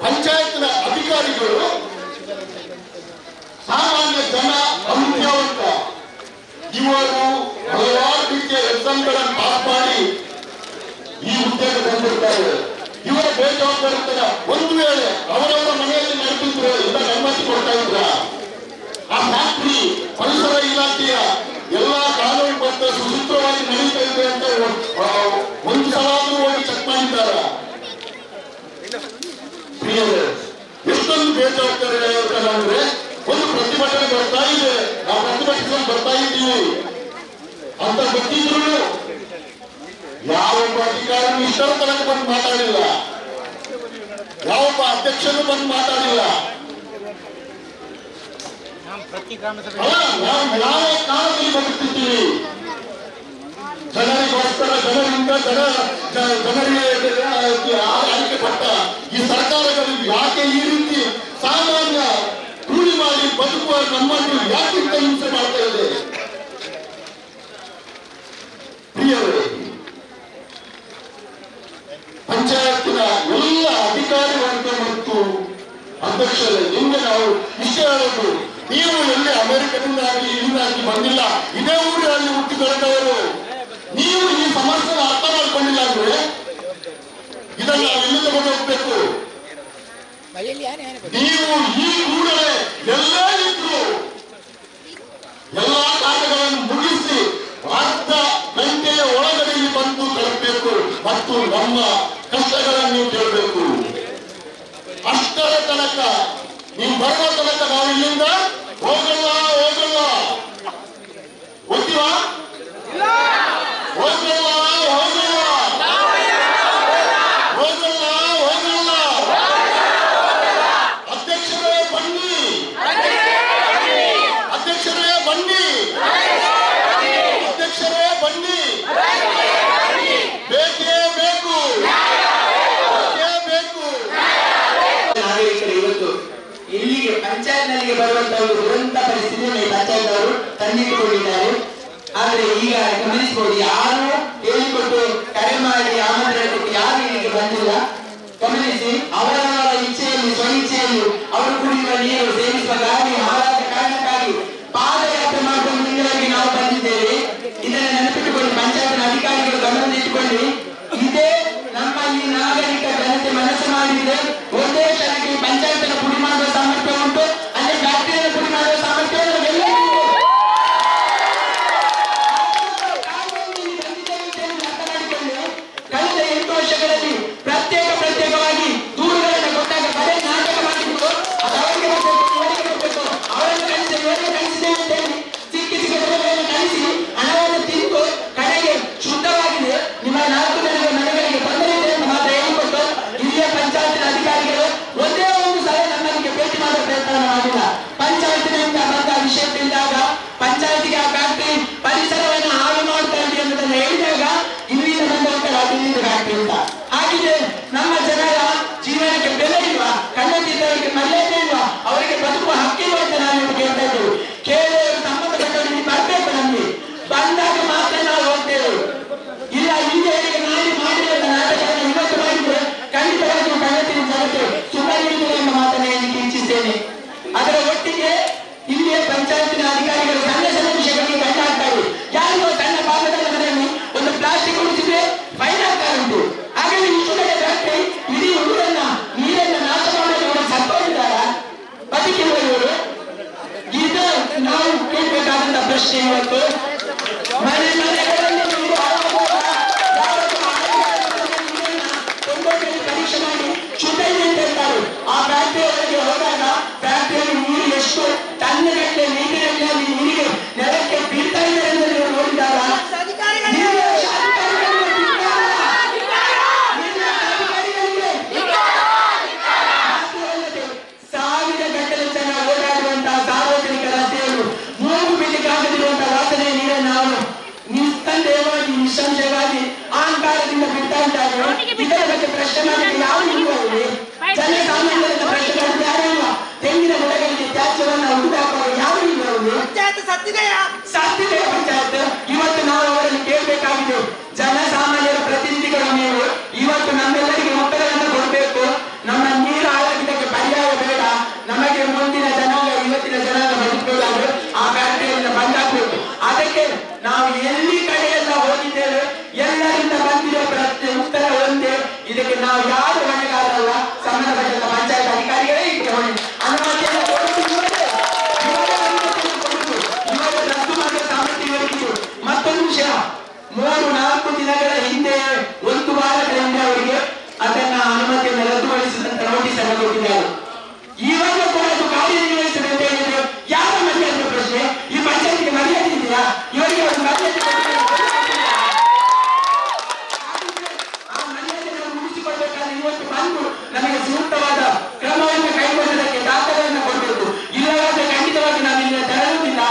Speaker 10: ಪಂಚಾಯತ್ನ ಅಧಿಕಾರಿಗಳು ಸಾಮಾನ್ಯ ಜನ ಅವಿದ್ಯಾವಂತ, ಇವರು ಹಲವಾರು ರೀತಿಯ ಎಕ್ಸಾಮ್ಗಳನ್ನು ಪಾಸ್ ಮಾಡಿ ಈ ಹುದ್ದೆಗೆ ಬಂದಿರ್ತಾರೆ. ಇವರ ಬೇಜವಾಬ್ದಾರಿತನ ಒಂದು ವೇಳೆ ಅವರವರ ಮನೆಯಲ್ಲಿ ನಡೆದಿದ್ರೆ ಇದಕ್ಕೆ ಅನುಮತಿ ಕೊಡ್ತಾ ಇದ್ರ? ಆ ಫ್ಯಾಕ್ಟರಿ ಪರಿಸರ ಇಲಾಖೆಯ ಎಲ್ಲಾ ಕಾನೂನುಬದ್ಧ ಸುಸೂತ್ರವಾಗಿ ನಡೀತಾ ಇದೆ ಅಂತ ಒಂದು ಸಲ ಆದ್ರೂ ಹೋಗಿ ಚೆಕ್ ಮಾಡಿದ್ದಾರ? ಎಷ್ಟೊಂದು ಬೇಜವಾಬ್ದಾರಿ ಅಂದ್ರೆ ಒಂದು ಪ್ರತಿಭಟನೆ ಬರ್ತಾ ಇದೆ, ನಾವು ಪ್ರತಿಭಟಿಸಲು ಬರ್ತಾ ಇದ್ದೀವಿ ಅಂತ ಗೊತ್ತಿದ್ರು ಯಾವೊಬ್ಬ ಅಧಿಕಾರಿಯೂ ಇಷ್ಟರ ತನಕ ಬಂದು ಮಾತಾಡಿಲ್ಲ, ಯಾವೊಬ್ಬ ಅಧ್ಯಕ್ಷನು ಬಂದು ಮಾತಾಡಿಲ್ಲ. ನಾವು ಯಾವ ಕಾಲದಲ್ಲಿ ಬದುಕ್ತಿದ್ದೀವಿ? ಜನರಿಗೋಸ್ಕರ ಜನರಿಂದ ಜನರಿಗೆ ಆಯ್ಕೆ ಪಟ್ಟ ಈ ಸರ್ಕಾರಗಳು ಯಾಕೆ ಈ ರೀತಿ ಸಾಮಾನ್ಯ ಕೂಲಿ ಮಾಡಿ ಬದುಕುವ ನಮ್ಮನ್ನು ಯಾಕೆ ಹಿಂಸೆ ಮಾಡ್ತಾ ಇದೆ? ಪ್ರಿಯವರೇ, ಪಂಚಾಯತ್ನ ಎಲ್ಲ ಅಧಿಕಾರಿ ವರ್ಗ ಮತ್ತು ಅಧ್ಯಕ್ಷರೇ, ನಿಮಗೆ ನಾವು ಇಷ್ಟೇ ಹೇಳೋದು, ನೀವು ಎಲ್ಲಿ ಅಮೆರಿಕದಿಂದಾಗಿ ಇಲ್ಲಿಂದಾಗಿ ಬಂದಿಲ್ಲ, ಇದೇ ಊರಿನಲ್ಲಿ ಹುಟ್ಟಿ ಬೆಳೆದವರು. ನೀವು ಈ ಸಮಸ್ಯೆನ ಅರ್ಥ ಮಾಡ್ಕೊಂಡಿಲ್ಲ ಅಂದ್ರೆ ಇದನ್ನ ಎಲ್ಲಿ ತಗೊಂಡು ಹೋಗ್ಬೇಕು? ನೀವು ಈ ಕೂಡಲೇ ಎಲ್ಲೇ ಇದ್ರು ಎಲ್ಲಾ ಕಾರ್ಯಗಳನ್ನು ಮುಗಿಸಿ ಅರ್ಧ ಗಂಟೆಯ ಒಳಗಡೆ ಇಲ್ಲಿ ಬಂದು ತಲುಪಬೇಕು ಮತ್ತು ನಮ್ಮ ಕಷ್ಟಗಳನ್ನು ನೀವು ಕೇಳಬೇಕು. ಅಷ್ಟರ ತನಕ ನೀವು ಬರುವ ತನಕ ನಾವು ಇಲ್ಲಿಂದ ಹೋಗಲ್ಲ. ಹೋಗ್ತೀವಾ? ಹೋಗಲ್ಲ. ಅಧ್ಯಕ್ಷರೇ ಬನ್ನಿ. ಬೇಕೇ ಬೇಕು.
Speaker 8: ನಾಗರಿಕರು ಇವತ್ತು ಇಲ್ಲಿಗೆ ಪಂಚಾಯತ್ನಲ್ಲಿಗೆ ಬರುವಂತಹ ಒಂದು ದುರಂತ ಪರಿಸ್ಥಿತಿಯನ್ನು ಪಂಚಾಯತ್ ಅವರು ತಂದಿಟ್ಟುಕೊಂಡಿದ್ದಾರೆ. ಆದ್ರೆ ಈಗ ಗಮನಿಸಬಹುದು, ಯಾರು ಹೇಳಿಕೊಟ್ಟು ಕರೆ ಮಾಡಿ ಆಮಂತ್ರಣ ಕೊಟ್ಟು ಯಾರು ಇಲ್ಲಿಗೆ ಬಂದಿಲ್ಲ. ಗಮನಿಸಿ, ಅವರವರ ಇಚ್ಛೆಯಲ್ಲಿ ಸ್ವಇಚ್ಛೆಯಲ್ಲಿ ಅವರು ಕುಡಿಯುವ ನೀರು ಸೇವಿಸುವ ಗಾಳಿ ಹಾಳಾದ ಕಾರಣಕ್ಕಾಗಿ ಪಾದಯಾತ್ರೆ ಮಾಡುವ ಮುಂದಾಗಿ ನಾವು ಬಂದಿದ್ದೇವೆ. ಇದನ್ನು ನೆನಪಿಟ್ಟುಕೊಂಡು ಪಂಚಾಯತ್ನ ಅಧಿಕಾರಿಗಳು ಗಮನದಲ್ಲಿಟ್ಟುಕೊಂಡು ಇದೇ ನಮ್ಮಲ್ಲಿ ನಾಗರಿಕ ಜನತೆ ಮನಸ್ಸು ಮಾಡಿದ್ರೆ ಒಂದೇ ಕ್ಷಣಕ್ಕೆ ಪಂಚಾಯತ್ನ ಪುಡಿ ಮಾಡುವ ಸಾಮರ್ಥ್ಯ ಉಂಟು, ಅಲ್ಲಿ ಫ್ಯಾಕ್ಟರಿಯನ್ನು ಪುಡಿ ಮಾಡುವ ಸಾಮರ್ಥ್ಯ ಕಳೆದ 8 ವರ್ಷಗಳಲ್ಲಿ ಪ್ರತ್ಯೇಕವಾಗಿ ದೂರುಗಳನ್ನು ಕೊಟ್ಟಾಗ ಬರೇ ನಾಟಕ ಮಾಡಿಬಿಟ್ಟು ಅದು ಅವರಿಗೆ ಬರಬೇಕು, ಅವರನ್ನು ಕಳಿಸಿ ಇವರನ್ನು ಕಳಿಸಿದೆ ಅಂತ ಹೇಳಿ ಸಿಕ್ಕಿ ಕಳಿಸಿ ಹಣವನ್ನು ತಿಂದು ಕಡೆಗೆ ಶುದ್ಧವಾಗಿದೆ ನಿಮ್ಮ 4 ಜನಗಳ ಮನೆಗಳಿಗೆ ತೊಂದರೆ ಇದೆ ಅಂತ ಮಾತ್ರ ಹೇಳಿಕೊಟ್ಟು ಇಲ್ಲಿಯ ಪಂಚಾಯತಿನ ಅಧಿಕಾರಿಗಳು ಒಂದೇ ಒಂದು ಸಲ ನಮ್ಮಲ್ಲಿಗೆ ಭೇಟಿ ಮಾಡುವ ಪ್ರಯತ್ನ ಮಾಡಿಲ್ಲ. ಪಂಚಾಯತಿನಿಂದ ಬಂದ ವಿಷಯ ತಿಳಿದಾಗ ಪಂಚಾಯತಿಗೆ ಆ ಫ್ಯಾಕ್ಟರಿ ಪರಿಸರವನ್ನು ಹಾಳು ಮಾಡ್ತಾ ಇದೆ ಎಂಬುದನ್ನು ಹೇಳಿದಾಗ ಇಲ್ಲಿಂದ ಬಂದವರ ಅಲ್ಲಿಂದ ಫ್ಯಾಕ್ಟರಿ ಅಂತ ಹಾಗಿದೆ. ನಮ್ಮ ಜನರ ಜೀವನಕ್ಕೆ ಬೆಲೆ ಇಲ್ವಾ? ಕಣ್ಣತ್ತಿದ್ದವರಿಗೆ ಮರ್ಯಾದೆ ಇಲ್ವಾ? ಅವರಿಗೆ ಬದುಕುವ ಹಕ್ಕಿಲ್ವ ಅಂತ ನಾವು ಕೇಳ್ತಾ ಇದ್ದೇವೆ. ಕೇಳಿದವರು ಸಂಬಂಧಪಟ್ಟವರಿಗೆ ಬರಬೇಕು. ನಮಗೆ ಬಂದಾಗ ಮಾತ್ರ ನಾವು ಹೋಗ್ತೇವೆ. ಇಲ್ಲ ಹಿಂದೆ ಹೇಗೆ ಮಾಡಿರುವ ನಾಟಕವನ್ನು ಇವತ್ತು ಮಾಡಿದ್ರೆ ಖಂಡಿತವಾಗಿಯೂ ಕಣ್ಣತ್ತಿನ ಜನತೆ ಸುಮ್ಮನಿರುತ್ತದೆ ಎಂಬ ಮಾತನ್ನು ಹೇಳಲಿಕ್ಕೆ ಇಚ್ಛಿಸ್ತೇನೆ. ಅದರ ಒಟ್ಟಿಗೆ ಇಲ್ಲಿಯ ಪಂಚಾಯತಿನ ಅಧಿಕಾರಿಗಳು ಸಣ್ಣ ವಿಷಯಗಳಿಗೆ ಕಣ್ಣು ಹಾಕ್ತಾರೆ. ಯಾರಿಗೋ ಸಣ್ಣ ಭಾಗದ ಮನೆಯಲ್ಲಿ ಒಂದು ಪ್ಲಾಸ್ಟಿಕ್ ಉಳಿಸಿದ್ರೆ ಫೈನ್ ಆಗ್ತಾ ಉಂಟು. ಹಾಗಾಗಿ ಇಷ್ಟು ಕಡೆ ಫ್ಯಾಕ್ಟರಿ ಇಡೀ ನೀರನ್ನ ನಾಶ ಮಾಡೋದು ಸತ್ತೋಗಿದ್ದಾರ ಬದುಕಿರುವ ಇವರು? ಇದು ನಾವು ಕೇಳಬೇಕಾದಂತ ಪ್ರಶ್ನೆ. ಇವತ್ತು ಮನೆಗಳಲ್ಲಿ ಪರೀಕ್ಷೆ ಮಾಡಿ ಶುದ್ಧ ಇದೆ ಅಂತ ಹೇಳ್ತಾರೆ. ಆ ಫ್ಯಾಕ್ಟರಿ ಒಳಗೆ ಹೋದಾಗ ಫ್ಯಾಕ್ಟರಿಯಲ್ಲಿ ನೀರು ಎಷ್ಟು ಟನ್ಗಟ್ಟಲೆ ನೀರಿನಲ್ಲಿ ನೀರಿಗೆ ನೆಲಕ್ಕೆ ಬೀಳ್ತಾ ಇದೆ ಎಂದು ನೀವು ನೋಡಿದಾಗ ಸಾವಿರ ಗಟ್ಟಲೆ ಜನ ಓಡಾಡುವಂತಹ ಸಾರ್ವಜನಿಕ ರಸ್ತೆಯನ್ನು ಮೂಗು ಬಿಡ್ಲಿಕ್ಕಾಗದಿರುವಂತಹ ವಾಸನೆ ನೀರನ್ನು ನಾವು ನಿಸ್ಸಂದೇಹವಾಗಿ ನಿಸ್ಸಂಶಯವಾಗಿ ಅಹಂಕಾರದಿಂದ ಬಿಡ್ತಾ ಇದ್ದಾರೆ. ಇದರ ಬಗ್ಗೆ ಪ್ರಶ್ನೆ ಮಾಡಿದ್ರೆ ಯಾವ ಇರುವಲ್ಲಿ ಜನಸಾಮಾನ್ಯರನ್ನ ಪ್ರಶ್ನೆ ಮಾಡಿದ್ರೆ ಯಾರಿಲ್ಲ. ತೆಂಗಿನ ಮರಗಳಿಗೆ ತ್ಯಾಜ್ಯವನ್ನು ಹುಡುಕಾಕುವ ಯಾವ ಇರುವಲ್ಲಿ
Speaker 2: ಪಂಚಾಯತ್ ಸತ್ತಿದೆಯಾ
Speaker 8: ಪಂಚಾಯತ್? ಇವತ್ತು ನಾವು ಅವರಲ್ಲಿ ಕೇಳಬೇಕಾಗಿದೆ, ಜನಸಾಮಾನ್ಯರ ಪ್ರತಿನಿಧಿಗಳು ನೀವು ಇವತ್ತು ನಮ್ಮೆಲ್ಲರಿಗೆ ಉತ್ತರವನ್ನು ಕೊಡಬೇಕು. ನಮ್ಮ ನೀರು ಹಾಳಾಗಿದ್ದಕ್ಕೆ ಪರ್ಯಾಯ ಬೇಡ. ನಮಗೆ ಮುಂದಿನ ಜನಾಂಗ ಇವತ್ತಿನ ಜನಾಂಗ ಬದುಕಬೇಕಾದ್ರೆ ಆ ಫ್ಯಾಕ್ಟರಿಯಿಂದ ಬಂದಾಗಬೇಕು. ಅದಕ್ಕೆ ನಾವು ಎಲ್ಲಿ ಕಡೆಯೆಲ್ಲ ಹೋಗಿದ್ದೇವೆ ಎಲ್ಲರಿಂದ ಬಂದಿರೋ ಪ್ರಶ್ನೆ ಉತ್ತರ ಒಂದೇ. ಇದಕ್ಕೆ ನಾವು ಯಾರು ಹೊಣೆಗಾರಲ್ಲ, ಸಂಬಂಧಪಟ್ಟ ಪಂಚಾಯತ್ ಅಧಿಕಾರಿಗಳೇ ಇದಕ್ಕೆ ಹೊಣೆ. ಅನುಮತಿಯನ್ನು ಕೊಡುವುದು ಇವತ್ತು ರದ್ದು ಮಾಡುವ ಸಾಮರ್ಥ್ಯ ಇವರಿಗಿತ್ತು. ಮತ್ತೊಂದು ವಿಷಯ, 3-4 ದಿನಗಳ ಹಿಂದೆ, 1 ವಾರದ ಹಿಂದೆ ಅವರಿಗೆ ಅದನ್ನ ಅನುಮತಿಯನ್ನು ರದ್ದುಗೊಳಿಸಿದಂತ ನೋಟಿಸ್ ಅನ್ನು ಕೊಟ್ಟಿದ್ದಾರೆ. ಇವಾಗ ಕೂಡ ಅದು ಕಾರ್ಯನಿರ್ವಹಿಸದೆ ಅಂತ ಹೇಳಿದ್ರೆ ಯಾರ ಮರ್ಯಾದೆ ಪ್ರಶ್ನೆ? ಈ ಪಂಚಾಯತ್ಗೆ ಮರ್ಯಾದೆ ಇದೆಯಾ? ಇವರಿಗೆ ಒಂದು ಮರ್ಯಾದೆ ಆ ಮರ್ಯಾದೆಯನ್ನು ಉಳಿಸಿಕೊಳ್ಬೇಕಾದ್ರೆ ಇವತ್ತು ಬಂದು ನಮಗೆ ಸೂಕ್ತವಾದ ಕ್ರಮವನ್ನು ಕೈಗೊಳ್ಳುವುದಕ್ಕೆ ದಾಖಲೆಯನ್ನು ಕೊಡಬೇಕು. ಇಲ್ಲವಾದ್ರೆ ಖಂಡಿತವಾಗಿ ನಾವು ಇಲ್ಲಿ ತೆರಳುವುದಿಲ್ಲ.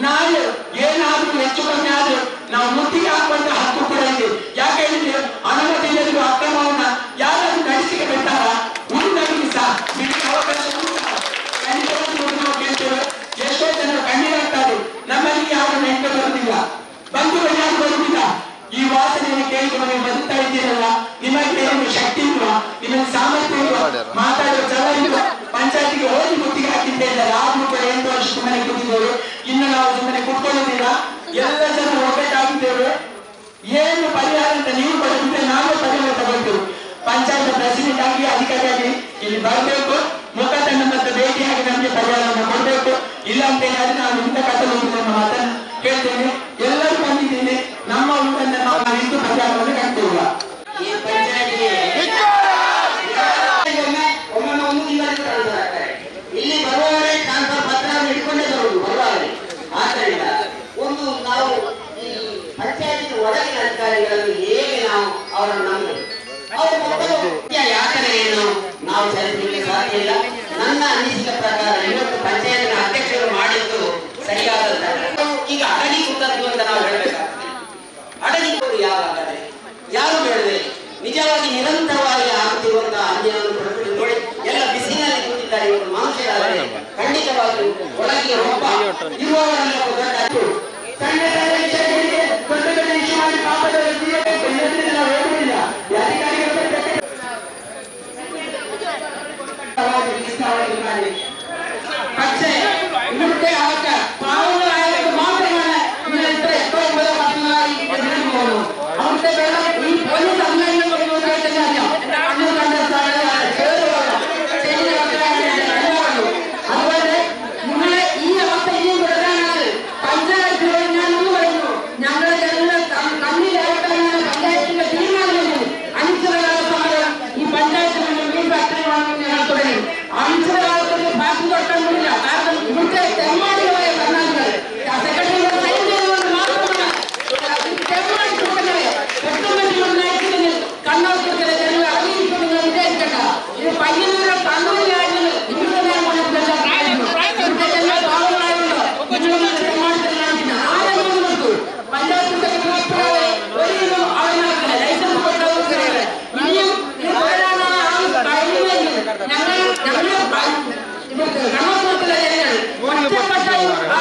Speaker 8: ನಾಳೆ ಏನಾದ್ರೂ ಹೆಚ್ಚು ಕಮ್ಮಿ ಆದ್ರೆ ನಾವು ಮುತ್ತಿಗೆ ಹಾಕುವಂತ ಹಕ್ಕು ಕೂಡ ಇದೆ. ಯಾಕೆ ಹೇಳಿದ್ರೆ ಅನುಮತಿ ಇಲ್ಲದಿರುವ ಅಕ್ರಮವನ್ನ ಯಾರಾದ್ರೂ ನಡೆಸಿಕೆ ಬಿಟ್ಟಾರ ಉಳಿದವರಿಗೆ ಸಹ ಬಿಡಲಿಕ್ಕೆ ಅವಕಾಶ ಖಂಡಿತವಾಗಿ ನಾವು ಕೇಳ್ತೇವೆ. ಎಷ್ಟೋ ಜನರು ಕಣ್ಣೀರಾಗ್ತಾರೆ. ನಮ್ಮಲ್ಲಿ ಯಾರು ನೆಂಟು ಬರುವುದಿಲ್ಲ, ಬಂಧುಗಳು ಯಾರು ಬರುವುದಿಲ್ಲ. ಈ ವಾಸನೆಯನ್ನು ಕೇಳಿಕೊಂಡು ನೀವು ಬದುಕ್ತಾ ಇದ್ದೀರಲ್ಲ, ನಿಮಗೆ ಏನು ಶಕ್ತಿ ಇಲ್ವಾ? ನಿಮಗೆ ಸಾಮರ್ಥ್ಯ ಇಲ್ವಾ? ಮಾತಾಡಿ ಪ್ರೆಸಿಡೆಂಟ್ ಆಗಿ ಅಧಿಕಾರಿಯಾಗಿ ಇಲ್ಲಿ ಬರಬೇಕು, ಮುಖತನ್ನ ಮತ್ತೆ ಭೇಟಿಯಾಗಿ ನಮಗೆ ಪರಿಹಾರವನ್ನು ಕೊಡಬೇಕು. ಇಲ್ಲ ಅಂತ ಹೇಳಿದ್ರೆ ನಾನು ಇಂಥ ಕಟ್ಟಲು ನನ್ನ ಮಾತನ್ನು ಕೇಳ್ತೇನೆ. ಎಲ್ಲರೂ ಬಂದಿದ್ದೇನೆ, ನಮ್ಮ ಊರನ್ನು ನಾವು ನಿಂತು ಪರಿಹಾರವನ್ನು ಕಾಣ್ತೇವೆ.
Speaker 6: ಈ ಪಂಚಾಯತಿಗೆ ಒಮ್ಮೆ ಒಂದು ತಿಂಗಳು ಇಲ್ಲಿ ಬರುವವರೇ ಟ್ರಾನ್ಸ್ಫರ್ ಪತ್ರ ಹಿಡ್ಕೊಂಡೇ ಬರುವುದು ಬರುವವರೇ. ಆದ್ದರಿಂದ ಒಂದು ನಾವು ಈ ಪಂಚಾಯತಿನ ಒಳಗಿನ ಅಧಿಕಾರಿಗಳನ್ನು ಹೇಗೆ ನಾವು ಅವರನ್ನು ನಂಬುದು, ಅವರು ಮೊದಲು ಯಾತನೆಯನ್ನು ನಾವು ಸರಿಸಲಿಕ್ಕೆ ಸಾಧ್ಯ ಇಲ್ಲ. ನನ್ನ ಅನಿಸಿಕೆ ಪ್ರಕಾರ ಇವತ್ತು ಪಂಚಾಯತಿನ ಅಧ್ಯಕ್ಷರು ಮಾಡಿದ್ದು ಸರಿಯಾದ. ಈಗ ಅಡಗಿಸುತ್ತದ್ದು ಅಂತ ನಾವು ಹೇಳಬೇಕಾಗ್ತದೆ. ಅಡಗಿಸುವುದು ಯಾವಾಗಲೇ ಯಾರು ಬೇಡದೆ ನಿಜವಾಗಿ ನಿರಂತರವಾಗಿ ಆಗುತ್ತಿರುವಂತಹ ಅನ್ಯಾಯವನ್ನು ನೋಡಿ ಎಲ್ಲ ಬಿಸಿನಲ್ಲಿ ಕೂತಿದ್ದಾರೆ ಇವರು ಮನುಷ್ಯರಾದರೆ ಖಂಡಿತವಾಗಿಯೂ ಒಳಗೆ ಒಬ್ಬ ಇರುವವರೆಲ್ಲ ಸಣ್ಣ ದೊಡ್ಡ ಇಶ್ಯೂ ಮಾಡಿ പക്ഷേ ഇവിടുത്തെ ആൾക്ക് പാവങ്ങളായത് മാത്രമാണ് ഇന്നത്തെ ഏറ്റവും വലിയ പ്രശ്നമായി പോകുന്നു. അവിടുത്തെ വെള്ളം ഈ പോലീസ് അംഗങ്ങൾ നോക്കിയിട്ട് അറിയാം. കണ്ണൂർ കണ്ട അതുപോലെ നിങ്ങളെ ഈ അവസ്ഥ ഇനിയും തുടരാനാണ് പഞ്ചായത്ത് ഞാൻ ഒന്ന് പറയുന്നു. ഞങ്ങളുടെ ജനങ്ങൾ കണ്ണിലായിട്ടാണ് പഞ്ചായത്തിന്റെ തീരുമാനം. അനിശ്ചിതകാല സമരം ഈ പഞ്ചായത്തിൽ മീൻ ഫാക്ടറി വാങ്ങുന്ന ഞങ്ങൾ തുടങ്ങി. അനിശ്ചിതകാലത്തിന് ഫാക്ടറി തൊട്ടൊന്നുമില്ല. കാരണം ഇവിടുത്തെ തെമ്മാടികളായ കർണാടകൾ സെക്രട്ടറികൾ സൈൻ ചെയ്തുകൊണ്ട് മാത്രമാണ് തെമ്മാടി കൊടുക്കുന്നത്. കണ്ണൂർക്കിലെ ജനങ്ങൾ അറിയിക്കുന്നു വിചാരിക്കണ്ട. ഇത് പയ്യന്നൂരോ കണ്ണൂരിലായിരുന്നു ഇവിടുത്തെ ഇവിടുത്തെ ജനങ്ങൾ പാവങ്ങളായുണ്ടോ ആരെങ്കിലും കൊടുത്തു. പഞ്ചായത്ത് സെക്രട്ടറി ഒരു ആളുകൾക്ക് ലൈസൻസ് കൊടുക്കാതെ ഇനിയും ഞങ്ങൾ കണ്ണൂർക്കിലെ ജനങ്ങൾ ഒറ്റക്കെട്ടായി ആ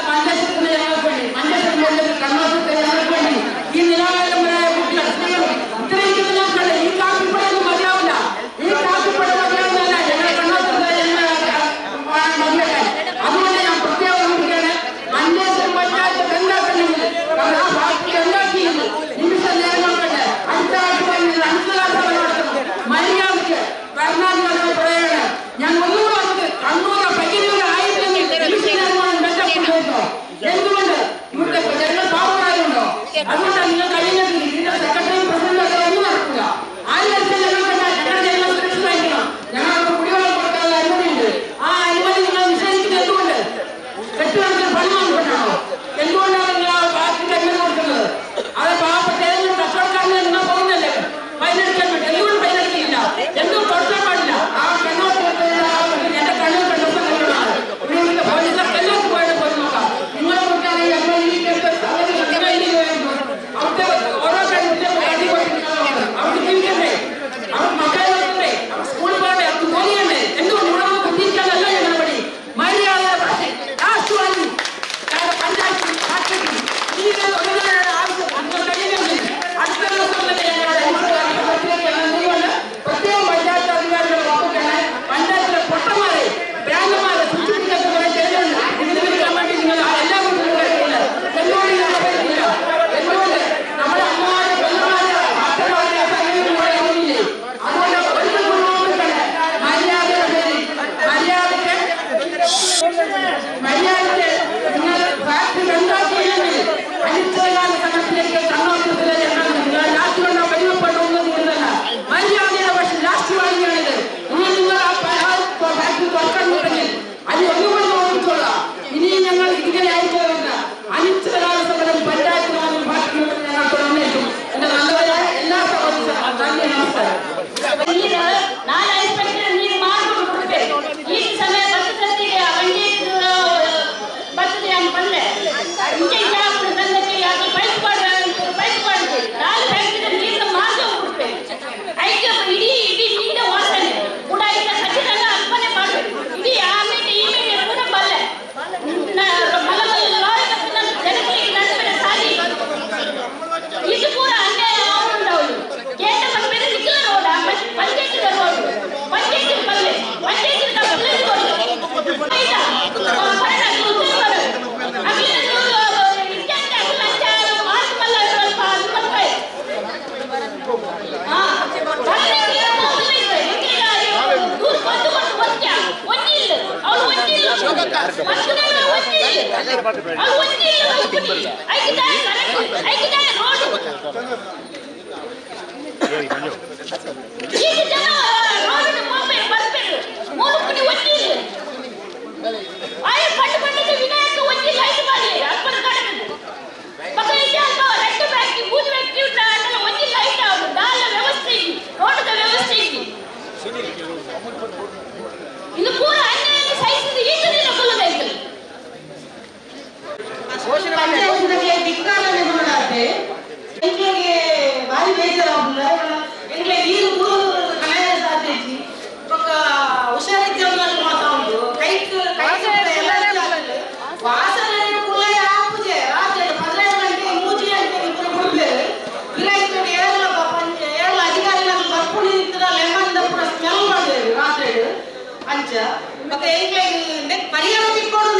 Speaker 6: മഞ്ചേശ്വരത്തിന്റെ ജനങ്ങൾക്ക് വേണ്ടി മഞ്ചേശ്വരം കണ്ണൂർക്കിലെ ജനങ്ങൾക്ക് വേണ്ടി ഈ നിരാലംബരായ കുട്ടികൾ സ്ത്രീകളും ഇത്രയും നോക്കണ്ട. ഈ കാപ്പിപ്പടയൊന്നും മതിയാവില്ല. ഈ കാപ്പിപ്പട മതിയാവുന്നതല്ല ഞങ്ങളുടെ കണ്ണൂർക്കിലെ ജനങ്ങൾ മതിയാക്കാൻ. അതുകൊണ്ട് ഞാൻ പ്രത്യേകം ഓർമ്മിക്കുകയാണ്, മഞ്ചേശ്വരം പഞ്ചായത്ത് എന്താക്കണമെങ്കിൽ ആ പാർട്ടി എന്താക്കിയിരുന്നു നിമിഷ നേരം നോക്കട്ടെ. അടുത്ത ആഴ്ച അനിശ്ചിതകാല നടത്തുന്നു മര്യാദയ്ക്ക് കർണാടക പറയുകയാണ്. ഞാൻ ഒന്നുകൂടെ വന്നത് കണ്ണൂർ പയ്യന്നൂർ ആയില്ലെങ്കിൽ നിമിഷ നേരമാണ് ബന്ധപ്പെട്ടോ. എന്തുകൊണ്ട് ഇവിടുത്തെ ജനങ്ങൾ പാവങ്ങളായുണ്ടോ? അതുകൊണ്ടാണ് നിങ്ങൾ കഴിയുന്നത്. ഇതിന്റെ സെക്രട്ടറിയും പ്രസിഡന്റും ഒക്കെ ഒന്നും നടക്കില്ല. 6 ലക്ഷം ഞങ്ങൾക്കുണ്ടായി. ഞങ്ങളുടെ ജനങ്ങൾ സുരക്ഷിതമായിരിക്കണം. ഞങ്ങൾക്ക് കുടിവെള്ളം കൊടുക്കാനുള്ള അനുമതിയുണ്ട്. ആ അനുമതി നിങ്ങൾ നിഷേധിക്കുന്നത് എന്തുകൊണ്ട്? കെട്ടുകണക്കിന് പണം വാങ്ങിക്കൊണ്ടാണോ? എന്തുകൊണ്ടാണ് നിങ്ങൾ ആ പാർട്ടിക്ക് അനുമതി കൊടുക്കുന്നത്? അത് പാവപ്പെട്ട ഏതെങ്കിലും കച്ചവടക്കാരനെ നിങ്ങൾ പോകുന്നല്ലേ ഫൈനടിക്കാൻ വേണ്ടി? എന്തുകൊണ്ട് ഫൈനടിക്കുന്നില്ല? എന്തും കൊടുക്കാൻ പാടില്ല. ആ കണ്ണൂർ എന്റെ കണ്ണൂർ കണ്ടതാണ് ഇവിടെ പോലീസൊക്കെ എല്ലാവർക്കും പോയിട്ട് പോയി നോക്കാം. നിങ്ങളെ കുറിച്ചാണ് അവിടുത്തെ ഓരോ കാര്യത്തിലും അടി കൊടുക്കുന്നത്. അവിടെ ജീവിക്കണ്ടേ? അവർ മക്കളെ നോക്കണ്ടേ? സ്കൂളിൽ പോകണ്ടേ? അവർക്ക് ജോലിയണ്ടേ? എന്തുകൊണ്ട് ഇവിടെ കുത്തിരിക്കാനല്ല ഞങ്ങളുടെ പണി. മര്യാദ ലാസ്റ്റ് വാങ്ങി പഞ്ചായത്ത് ആവശ്യം അടുത്ത ദിവസം തന്നെ ഞങ്ങളുടെ പ്രത്യേകം പഞ്ചായത്ത് അധികാരികൾ നോക്കുകയാണ്. പഞ്ചായത്തിലെ പൊട്ടന്മാരെ ബ്രാൻഡന്മാരെ സൂചിപ്പിക്കാത്ത കുറെ ജനങ്ങളുണ്ട്. ഇതിന് വിളിക്കാൻ വേണ്ടി നിങ്ങൾ എല്ലാ കുട്ടികളും കഴിയില്ല. എന്തുകൊണ്ട് ഞങ്ങൾ കഴിക്കില്ല? എന്തുകൊണ്ട് നമ്മുടെ അമ്മമാരെ പെണ്ണുമാരെ അച്ഛന്മാരെ അറിയില്ലേ? അതുകൊണ്ട് ഒരു ഗുണവും തന്നെ മര്യാദയുടെ പേരിൽ മര്യാദയ്ക്ക് നിങ്ങൾ ഫാക്ടറി ഉണ്ടാക്കിയില്ലെങ്കിൽ അനിശ്ചിതകാല സമരത്തിലേക്ക് കണ്ണൂർക്കിലെ ഞങ്ങൾ ലാസ്റ്റ് കൊണ്ടോ പരിമപ്പെടുന്നത് നിങ്ങളല്ല. മര്യാദയുടെ പക്ഷെ ലാസ്റ്റ് വാങ്ങിയാണിത്. ഇനി നിങ്ങൾ ആ ഫാക്ടറി തുറക്കണമെങ്കിൽ അത് ഒന്നുകൂടി ഓർമ്മിച്ചോളാം. ഇനി ഞങ്ങൾ ഇങ്ങനെ ആയിരിക്കില്ല. അനിശ്ചിതകാല സമരം പഞ്ചായത്തിനും ഫാക്ടറി ഞങ്ങൾ തുറന്നേക്കും. എന്റെ നല്ലവരായ എല്ലാ സഹോദരങ്ങളും നന്ദി, നമസ്കാരം.
Speaker 7: ನೀರು ಮಾಡ್ಕೊಂಡು ಕೊಡ್ಬೇಕು. ಈ ಸಮಯ ಬರ್ತದೆ ಬರ್ತದೆ ಅಂತ ಬಂದ್ರೆ ತಂದಕ್ಕೆ ಅದು ಪೈಪ್ ಮಾಡಿದೆ ನಾಳೆ ಫ್ಯಾಕ್ಟ್ರಿ ನೀರಿನ ಮಾರ್ಗ ಕೊಡ್ಬೇಕು. ಐಕೆ ಇಡೀ ನೀರಿನ ವಾಸನೆ ಕೂಡ ಈಗ ಕಚ್ಚಿದಲ್ಲ ಅರ್ಪಣೆ ಮಾಡಬೇಕು. ಇಡೀ ಆಮೇಲೆ ಈ ಮೇಲೆ ಕೂಡ ಬಲ್ಲೆ ಜನಕ್ಕೆ ನಡುವೆ ಸಾರಿ ಇದು ಕೂಡ ಅನ್ಯಾಯ ಅವರು ಕೇಂದ್ರ ಬಂದ ಮೇಲೆ ನಿಖಿಲ ರೋಡ್ ಪಂಚಾಯತ್ ರೋಡ್ ಇದು ಪೂರ ಅನ್ಯಾಯ ಸಹಿಸಿದ ಈ ದಿನ ಕೊಲ್ಲಬೇಕು
Speaker 11: ಪಂಚಾಯತ್ಗೆ ಧಿಕ್ಕಾರನೆ ಮಾಡೋದಾದ್ರೆ ಎಂಕ್ಲೆಗೆ ಭಾರಿ ಬೇಜಾರಾಗುಲ್ಲ ಎಂಕ್ಲೆ ನೀರು ಕುಡಿದು ಕಲಾಯ ಸಾಧ್ಯತೆ ఒక ಹುಷಾರಿದ್ದವರಲ್ಲಿ ಮಾತಾಡುದು ಕೈಕ್ ಎಲ್ಲ ವಾಸನೆ ಕುಳ್ಳೆ ಆಪುಜೆ ರಾತ್ರಿ 15 ಗಂಟೆ 3 ಗಂಟೆಗೆ ಪೂರ ಕೊಡ್ಬೇಕು ಇರಾಯ್ತು ಏರ್ಲ ಅಧಿಕಾರಿಗಳು ಬರ್ಕೊಂಡು ನಿಂತರ ಲೆಮನ್ ಪೂರ ಸ್ಮೆಲ್ ಮಾಡ್ಬೇಕು ರಾತ್ರಿ ಅಂಚ ಮತ್ತೆ ಎಂಕ್ಲೆಗೆ ಪರಿಹಾರ ತಿಕ್ಕೊಡು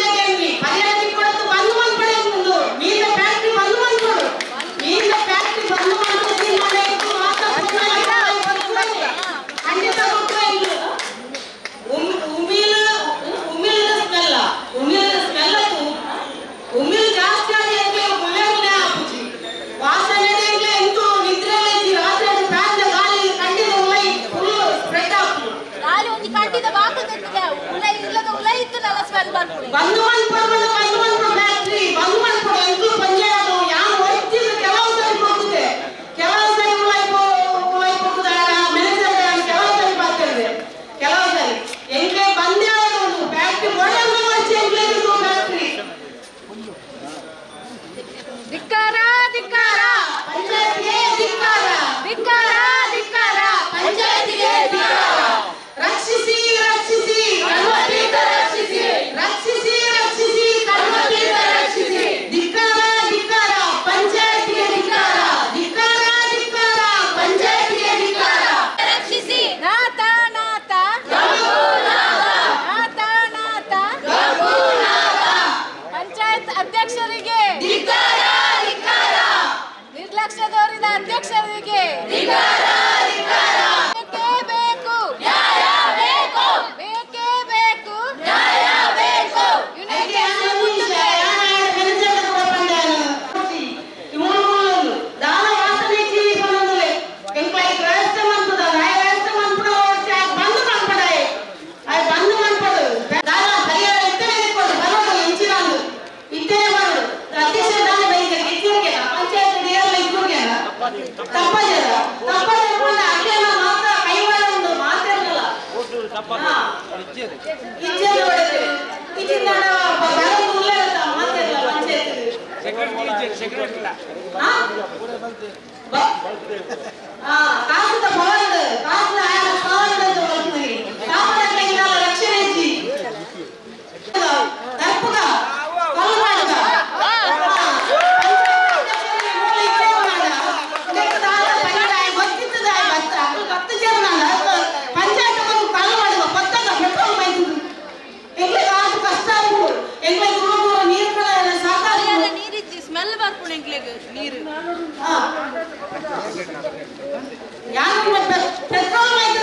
Speaker 11: ಪರಿಹಾರ ತಿಕ್ಕೊಡೋದು ಬಂದು ಮಾಡ್ಕೊಡೋದು ಮೀನ ಫ್ಯಾಕ್ಟ್ರಿ ಬಂದು ಮಾಡ್ಕೊಡು ಮೀನ ಫ್ಯಾಕ್ಟ್ರಿ ಬಂದು ಮಾಡ್ಕೊಂಡು ಖಂಡಿತ ಕೊಟ್ಟರೆ ಇಲ್ಲ ಉಮಿಲ ಸ್ಮೆಲ್ ಉಮಿಲ್ ಜಾಸ್ತಿ ಆಗಿ ಎಂಕ್ಲೆ ಒಳ್ಳೆ ಆಪುಜಿ ವಾಸನೆ ಎಂಕ್ಲೆ ಎಂತೂ ನಿದ್ರೆಯಲ್ಲಿ ರಾತ್ರಿ ಅದು ಫ್ಯಾನ್ ಗಾಳಿ ಖಂಡಿತ ಉಲೈ ಫುಲ್ ಸ್ಪ್ರೆಡ್ ಆಗ್ತದೆ
Speaker 7: ಗಾಳಿ ಒಂದು ಖಂಡಿತ ಬಾಕುತ್ತದೆ ಉಲೈ ಇಲ್ಲದ ಉಲೈ ಇತ್ತು ನಲ್ಲ ಸ್ಮೆಲ್ ಬರ್ಕೊಳ್ಳಿ
Speaker 11: ಬಂದು ಮಾಡ್ಕೊಡು ಫ್ಯಾಕ್ಟ್ರಿ ಬಂದು ಮಾಡ್ಕೊಡು ಎಂತೂ ಪಂಚಾಯತ್ ಯಾರು ಹೋಗ್ತಿದ್ರು ಕೆಲವು ಸರಿ ಹೋಗುದೆ ಕೆಲವು ಸರಿ ಉಲೈ ಹೋಗುದ ಮ್ಯಾನೇಜರ್ ಕೆಲವು ಸರಿ ಬರ್ತಿರ್ದೆ ಕೆಲವು ಸರಿ ಎಂಕ್ಲೆ ಬಂದೇ ಆಗೋದು ಫ್ಯಾಕ್ಟ್ರಿ ಬೋರ್ಡ್ ಮಾಡ್ಸಿ ಎಂಕ್ಲೆ ಫ್ಯಾಕ್ಟ್ರಿ
Speaker 7: ಧಿಕ್ಕಾರ ಧಿಕ್ಕಾರ
Speaker 11: ಪಂಚಾಯತ್ಗೆ ಧಿಕ್ಕಾರ
Speaker 7: ಧಿಕ್ಕಾರ ಧಿಕ್ಕಾರ
Speaker 11: ಪಂಚಾಯತ್ಗೆ ಧಿಕ್ಕಾರ ರಕ್ಷಿಸಿ ರಕ್ಷಿಸಿ
Speaker 7: ಕರ್ಮತೀರ್ಥ ರಕ್ಷಿಸಿ
Speaker 11: ರಕ್ಷಿಸಿ ರಕ್ಷಿಸಿ ಕರ್ಮತೀರ್ಥ ರಕ್ಷಿಸಿ ಧಿಕ್ಕಾರ ಧಿಕ್ಕಾರ ಪಂಚಾಯತ್ಗೆ ಧಿಕ್ಕಾರ ಧಿಕ್ಕಾರ ಧಿಕ್ಕಾರ ಪಂಚಾಯತ್ಗೆ ಧಿಕ್ಕಾರ
Speaker 7: ರಕ್ಷಿಸಿ ನಾಥ ನಾಥ ನಾಥ ನಾಥ ಪಂಚಾಯತ್ ಅಧ್ಯಕ್ಷರಿಗೆ
Speaker 11: ಧಿಕ್ಕಾರ ಧಿಕ್ಕಾರ
Speaker 7: ನಿರ್ಲಕ್ಷ್ಯ ತೋರಿದ ಅಧ್ಯಕ್ಷರಿಗೆ ಬೇಕೇ ಬೇಕು
Speaker 11: ನ್ಯಾಯ ಬೇಕು
Speaker 7: ಬೇಕೇ ಬೇಕು
Speaker 11: ನ್ಯಾಯ ಬೇಕು
Speaker 7: ಯುನೈಟೆಡ್ ಕಾಸದ ಪವರ್ಡ್ ಕಾಸದ ಆಯನ ಪವರ್ಡ್ ಅಂತ ಬರ್ತೀನಿ ಕಾಪಾಡಕ್ಕೆ ಇರಲ್ಲ ರಕ್ಷಣೆ ಇಜ್ಜಿ ತಪ್ಪುಗ ಕಲ್ಮಾಡ್ಗ ಪಂಚಾಯತ್ ಕಲ್ಲು ಮಾಡುವ ಪತ್ತದ ಪೆಟ್ರೋಲ್ ಬೈಕ್ ಎಂಗ್ಲೆ ಕಾಸು ಕಷ್ಟ ಆಗ್ಬೋದು ಎಂಗ್ಲೆ ದೂರ ದೂರ ನೀರು ಕಡೆ ಸಾಕಾಗ ನೀರಿಜ್ಜಿ ಸ್ಮೆಲ್ ಬರ್ಕೊಂಡು ಎಂಗ್ಲೆಗ್ ನೀರು
Speaker 11: ಯಾರು ಪೆಟ್ರೋಲ್ ಬೈಕ್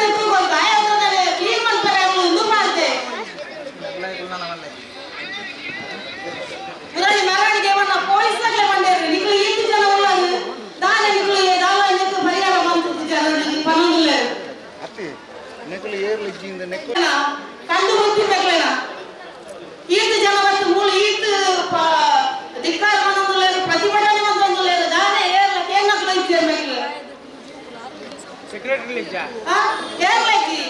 Speaker 11: ಗಾಯ ಆದ್ರೆ ಕ್ಲೀನ್ ಮಾಡ್ತಾರೆ ಇದು ಮಾಡ್ತೆ ಇದ್ರಲ್ಲಿ ಮೆರವಣಿಗೆ ಪೊಲೀಸ್ನಾಗ್ಲೇ ಬಂದಿರ್ರಿ ನಿಕ್ಲು ಈತು ಜನ ಉಳ್ಳದು ದಾನೆ ನಿಕ್ಲು ದಾವ ನಿಕ್ಲು ಪರಿಹಾರ ಬಂತು ಜನ ಪನ್ನೊಂದಿಲ್ಲ ಕಂಡು ಮುಟ್ಟಿದ್ದಕ್ಲೇನ ಈತು ಜನ ಮತ್ತು ಮೂಲ ಈತು ಧಿಕ್ಕಾರ ಬಂದೊಂದಿಲ್ಲ ಪ್ರತಿಭಟನೆ ಬಂದೊಂದಿಲ್ಲ ದಾನೆ ಏರ್ಲ ಏನ್ನಕ್ಲು ಇದ್ದೇರ್ಬೇಕಿಲ್ಲ
Speaker 4: ಸೆಕ್ರೆಟರಿ
Speaker 11: ಏರ್ಲಕ್ಕಿ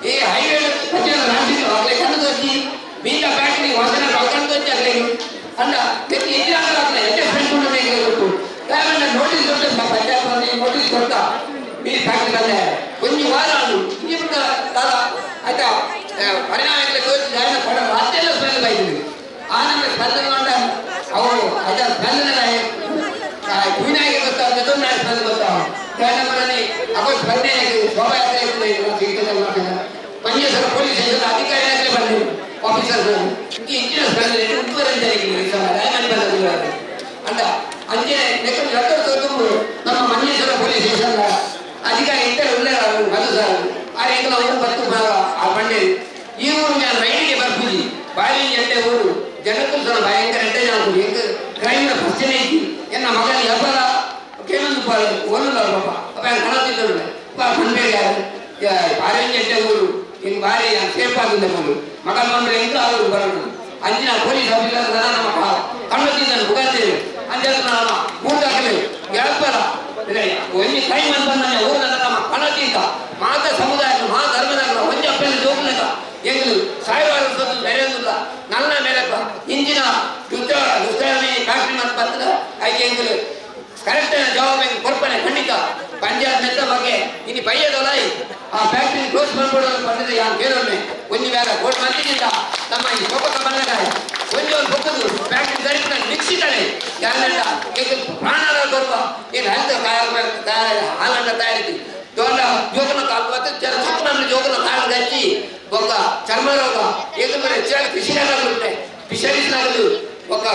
Speaker 6: ಈ ಹೈವೇ
Speaker 3: ಒಂದು ವಾರ ಆಯ್ತಾ ಪರಿಣಾಮಕ್ಕೆ ತೋರಿಸಿದ ಪಡ ರಾತ್ರಿಯೆಲ್ಲ ಸ್ಪಂದನೆ ಬಾಯ್ತಿದ್ವಿ ಆನಂದ ಸ್ಪಂದನೆ ಮಾಡ ಅವರು ಆಯ್ತಾ ಸ್ಪಂದನೆ ಹೂವಿನಾಗೆ ಗೊತ್ತಾಗ ಸ್ಪಂದನೆ ಗೊತ್ತಾಗ ನಮ್ಮಲ್ಲಿ ಅವರು ಸ್ಪಂದನೆ ಶೋಭಾಯಾತ್ರೆ ಮಂಜೇಶ್ವರ ಪೊಲೀಸ್ ಸ್ಟೇಷನ್ ಅಧಿಕಾರಿಯಾಗಲೇ ಬಂದರು ಆಫೀಸರ್ ಹೆಚ್ಚಿನ ಸ್ಪಂದನೆ ಅಂತ ಅಂಚೆ ತುಂಬ ನಮ್ಮ ಮಂಜೇಶ್ವರ ಪೊಲೀಸ್ ಸ್ಟೇಷನ್ ಅಧಿಕಾರಿ ಇದ್ದರೆ ಒಳ್ಳೆ ಅದು ಸರ್ ಆ ರೀತಿಯಲ್ಲಿ ಅವರು ಬತ್ತು ಆ ಬಂಡೆ ಈ ಊರು ನಾನು ರೈಲಿಗೆ ಬರ್ಪೂಜಿ ಬಾಲಿ ಎಂಟೆ ಊರು ಜನಕ್ಕೂ ಸಹ ಭಯಂಕರ ಎಂಟೆ ನಾವು ಹೆಂಗ ಕ್ರೈಮ್ನ ಪ್ರಶ್ನೆ ಐತಿ ಎನ್ನ ಮಗನ ಹೆಬ್ಬರ ಕೇಳೊಂದು ಒಂದು ಪಾಪ ಅಪ್ಪ ಕಣತಿದ್ದರು ಬಂದ್ಬೇಡಿ ಬಾರಿ ಎಂಟೆ ಊರು ಹಿಂಗೆ ಭಾರಿ ಸೇಫ್ ಆಗಿದ್ದ ಮಗು ಮಗನ ಬಂದ್ರೆ ಹೆಂಗ ಅವರು ಬರೋಣ ಅಂಜಿನ ಪೊಲೀಸ್ ಆಫೀಸರ್ ನಮ್ಮ ಕಣ್ಣತ್ತಿದ್ದನು ಮುಗಾತೇವೆ ಅಂಜಾದ ನಮ್ಮ ಮೂರ್ದಾಗಲೇ ಎಳಪರ ಒಂದು ಟೈಮ್ ಅಂತ ಬಂದ ಊರಿನ ನಮ್ಮ ಕಣತೀತ ಮಾತ ಸಮುದಾಯದ ಮಾ ಧರ್ಮದ ಒಂಜ ಅಪ್ಪನ ಜೋಗ್ಲಕ ಎಂಗ್ಲು ಸಾವಿರಾರು ಸೊತ್ತು ಬೆರೆಯುವುದಿಲ್ಲ ನನ್ನ ಮೇಲಕ್ಕ ಇಂಜಿನ ದುಷ್ಕರ್ಮಿ ಫ್ಯಾಕ್ಟ್ರಿ ಮತ್ತು ಬರ್ತದ ಆಯ್ಕೆ ಎಂಗ್ಲು ಕರೆಕ್ಟ್ ಜವಾಬ್ದಾರಿ ಕೊರ್ಪನೆ ಖಂಡಿತ ಪಂಚಾಯತ್ ಮೆತ್ತ ಬಗ್ಗೆ ಇನ್ನು ಬೈಯದೊಲಾಯಿ ಆ ಫ್ಯಾಕ್ಟ್ರಿ ಕ್ಲೋಸ್ ಮಾಡ್ಕೊಳ್ಳೋದು ಬಂದಿದೆ ಯಾರು ಕೇಳೋಣ ಒಂದು ಬೇಗ ಕೋಟ್ ಮಂದಿಗಿಂತ ನಮ್ಮ ಈ ಸೋಪಕ ಬಂದಾಗ ಒಂದು ಬೊಕ್ಕದು ಫ್ಯಾಕ್ಟ್ರಿ ದರಿದ್ರ ನಿಕ್ಷಿತಾನೆ ಯಾರಂತ ಪ್ರಾಣಾಳ ಬರುವ ಏನು ಹೆಲ್ತ್ ಹಾಲನ್ನ ತಯಾರಿಸಿ ದೊಡ್ಡ ಜೋಗನ ಕಾಲ್ಪತ್ತು ಸುತ್ತಮುತ್ತ ಜೋಗನ ಕಾಳು ಹಚ್ಚಿ ఒక చర్మ రోగ ఏకంగా కృషి రంగాలు ఫిషరీస్ రంగాలు ఒక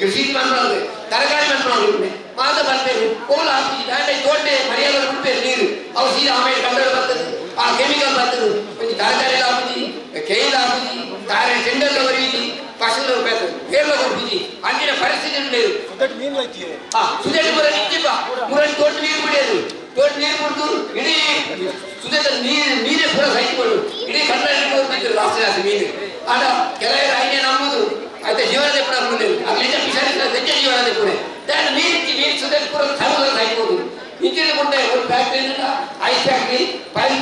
Speaker 3: కృషి మంత్రాలు తరకారీ మంత్రాలు మాత పనిపేరు పూల దాంట్లో తోటే మర్యాదలు ఉండిపోయారు నీరు అవి సీదా ఆమె కండలు పడుతుంది ఆ కెమికల్ పడుతుంది కొంచెం తరకారీలు ఆపుతుంది కేయిలు ఆపుతుంది తారే చెండల్లో వరిగింది పశువులు పెడతారు పేర్లో కొడుతుంది అంటిన పరిస్థితి లేదు సుదేటి ముర నుంచి మురని తోటి నీరు పడేది ತೋಟ ನೀರು ಕೊಡ್ತು ಇಡೀ ಸುದೇತ ನೀರೇ ಪೂರ ಸಹಿಸಿಕೊಂಡು ಇಡೀ ಕನ್ನಡ ರಾಷ್ಟ್ರ ಮೀನು ಆಟ ಕೆಲವರು ಐನೇ ನಮ್ಮದು అయితే జీవనాది ఎప్పుడు అనుకోలేదు అట్లయితే పిషారీస్ తెచ్చే జీవనాది ఎప్పుడే దాన్ని నీరు సుదేత పూర సమూహం సహిపోతుంది ఇంటిని ఉంటే ఒక factory ice factory pipe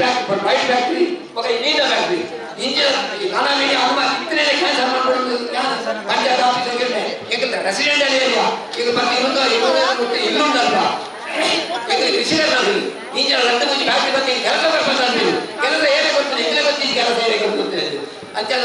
Speaker 3: factory ఒక నీళ్ళ ఫ్యాక్టరీ ఇంజిన్ నానా మీడియా అనుమతి ఇతనే క్యాన్సర్ ಮಾಡ್ಕೊಂಡು ಪಂಚಾಯತ್ ಆಫೀಸ್ ಹೋಗಿರ್ನೆ ಈಗ ರೆಸಿಡೆಂಟ್ ಏರಿಯಾ ಈಗ ಪ್ರತಿ ಇಲ್ಲೂ ಉಂಟಲ್ವಾ ಕೃಷಿ ಇಂಜಿನ ಲಂಡ ಮುಂಚೆ ಫ್ಯಾಕ್ಟ್ರಿ ಬಗ್ಗೆ ಕೆಲಸ ಬರ್ಬಂದ್ರೆ ಕೆಲಸ ಏನೇ ಕೊಡ್ತೀನಿ ಇಂಜಿನ ಗೊತ್ತಿ ಕೆಲಸ ಏನೇ ಕೊಡ್ತೀನಿ ಅಂತ್ಯಾದ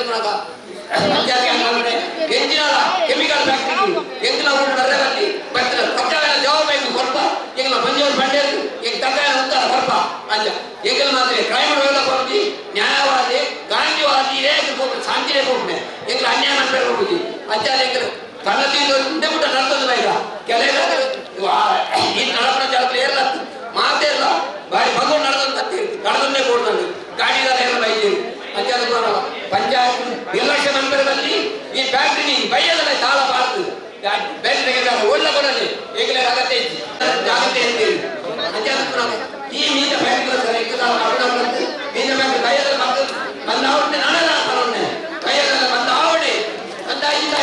Speaker 3: ಎಂಜಿನ ಕೆಮಿಕಲ್ ಫ್ಯಾಕ್ಟರಿ ಎಂಜಿನ ಬರಲಿ ಬರ್ತಾರೆ ತಕ್ಕಾಲ ಜವಾಬ್ದಾರಿ ಕೊರಪ ಈಗ ಮಂಜೂರು ಬಂಡೆ ಈಗ ತಕ್ಕಾಲ ಉತ್ತರ ಕೊರಪ ಅಂಚ ಈಗ ಮಾತ್ರ ಕ್ರೈಮ್ ಕೊಡ್ತಿ ನ್ಯಾಯವಾದಿ ಗಾಂಧಿವಾದಿ ಶಾಂತಿನೇ ಕೊಡ್ತೀನಿ ಈಗ ಅನ್ಯಾಯ ಮಾಡ್ಬೇಕು ಅಂತ್ಯಾದ ಈಗ ತನ್ನದಿ ಮುಂದೆ ಬಿಟ್ಟ ನಡ್ತದ ಈಗ ಕೆಲವರು ಈ ನಡಪನ ಜಾಗದಲ್ಲಿ ಏರ್ಲತ್ತು ಮಾತೇ ಇಲ್ಲ ಬಾರಿ ಮಗು ನಡೆದನ್ನೇ ಕೊಡ್ತಾನೆ ಗಾಡಿಗಾರ ಎಲ್ಲ ಬೈತೀರಿ ಅಂತ್ಯಾದ ಪಂಚಾಯತ್ ಎಲೆಕ್ಷನ್ ನಂಬರದಲ್ಲಿ ಈ ಫ್ಯಾಕ್ಟ್ರಿ ಬೈಯದಲ್ಲ ತಾಳ ಬಾರ್ದು ಬೇರೆ ತೆಗೆದಾರೆ ಒಳ್ಳೆ ಕೊಡಲಿ ಈಗಲೇ ಅಗತ್ಯ ಜಾಗ್ರತೆ ಇರ್ತೀವಿ ಅಂತ್ಯಾದ ಈ ಮೀನ ಫ್ಯಾಕ್ಟ್ರಿ ಮೀನ ಫ್ಯಾಕ್ಟ್ರಿ ಬೈಯದಲ್ಲಿ ಬಂದ ಅವನ್ನೇ ನಾನೆಲ್ಲ ಬರೋಣೆ ಬೈಯದಲ್ಲ ಬಂದ ಅವಡೆ ಅಂದಾಜಿಂದ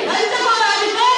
Speaker 11: Let's go!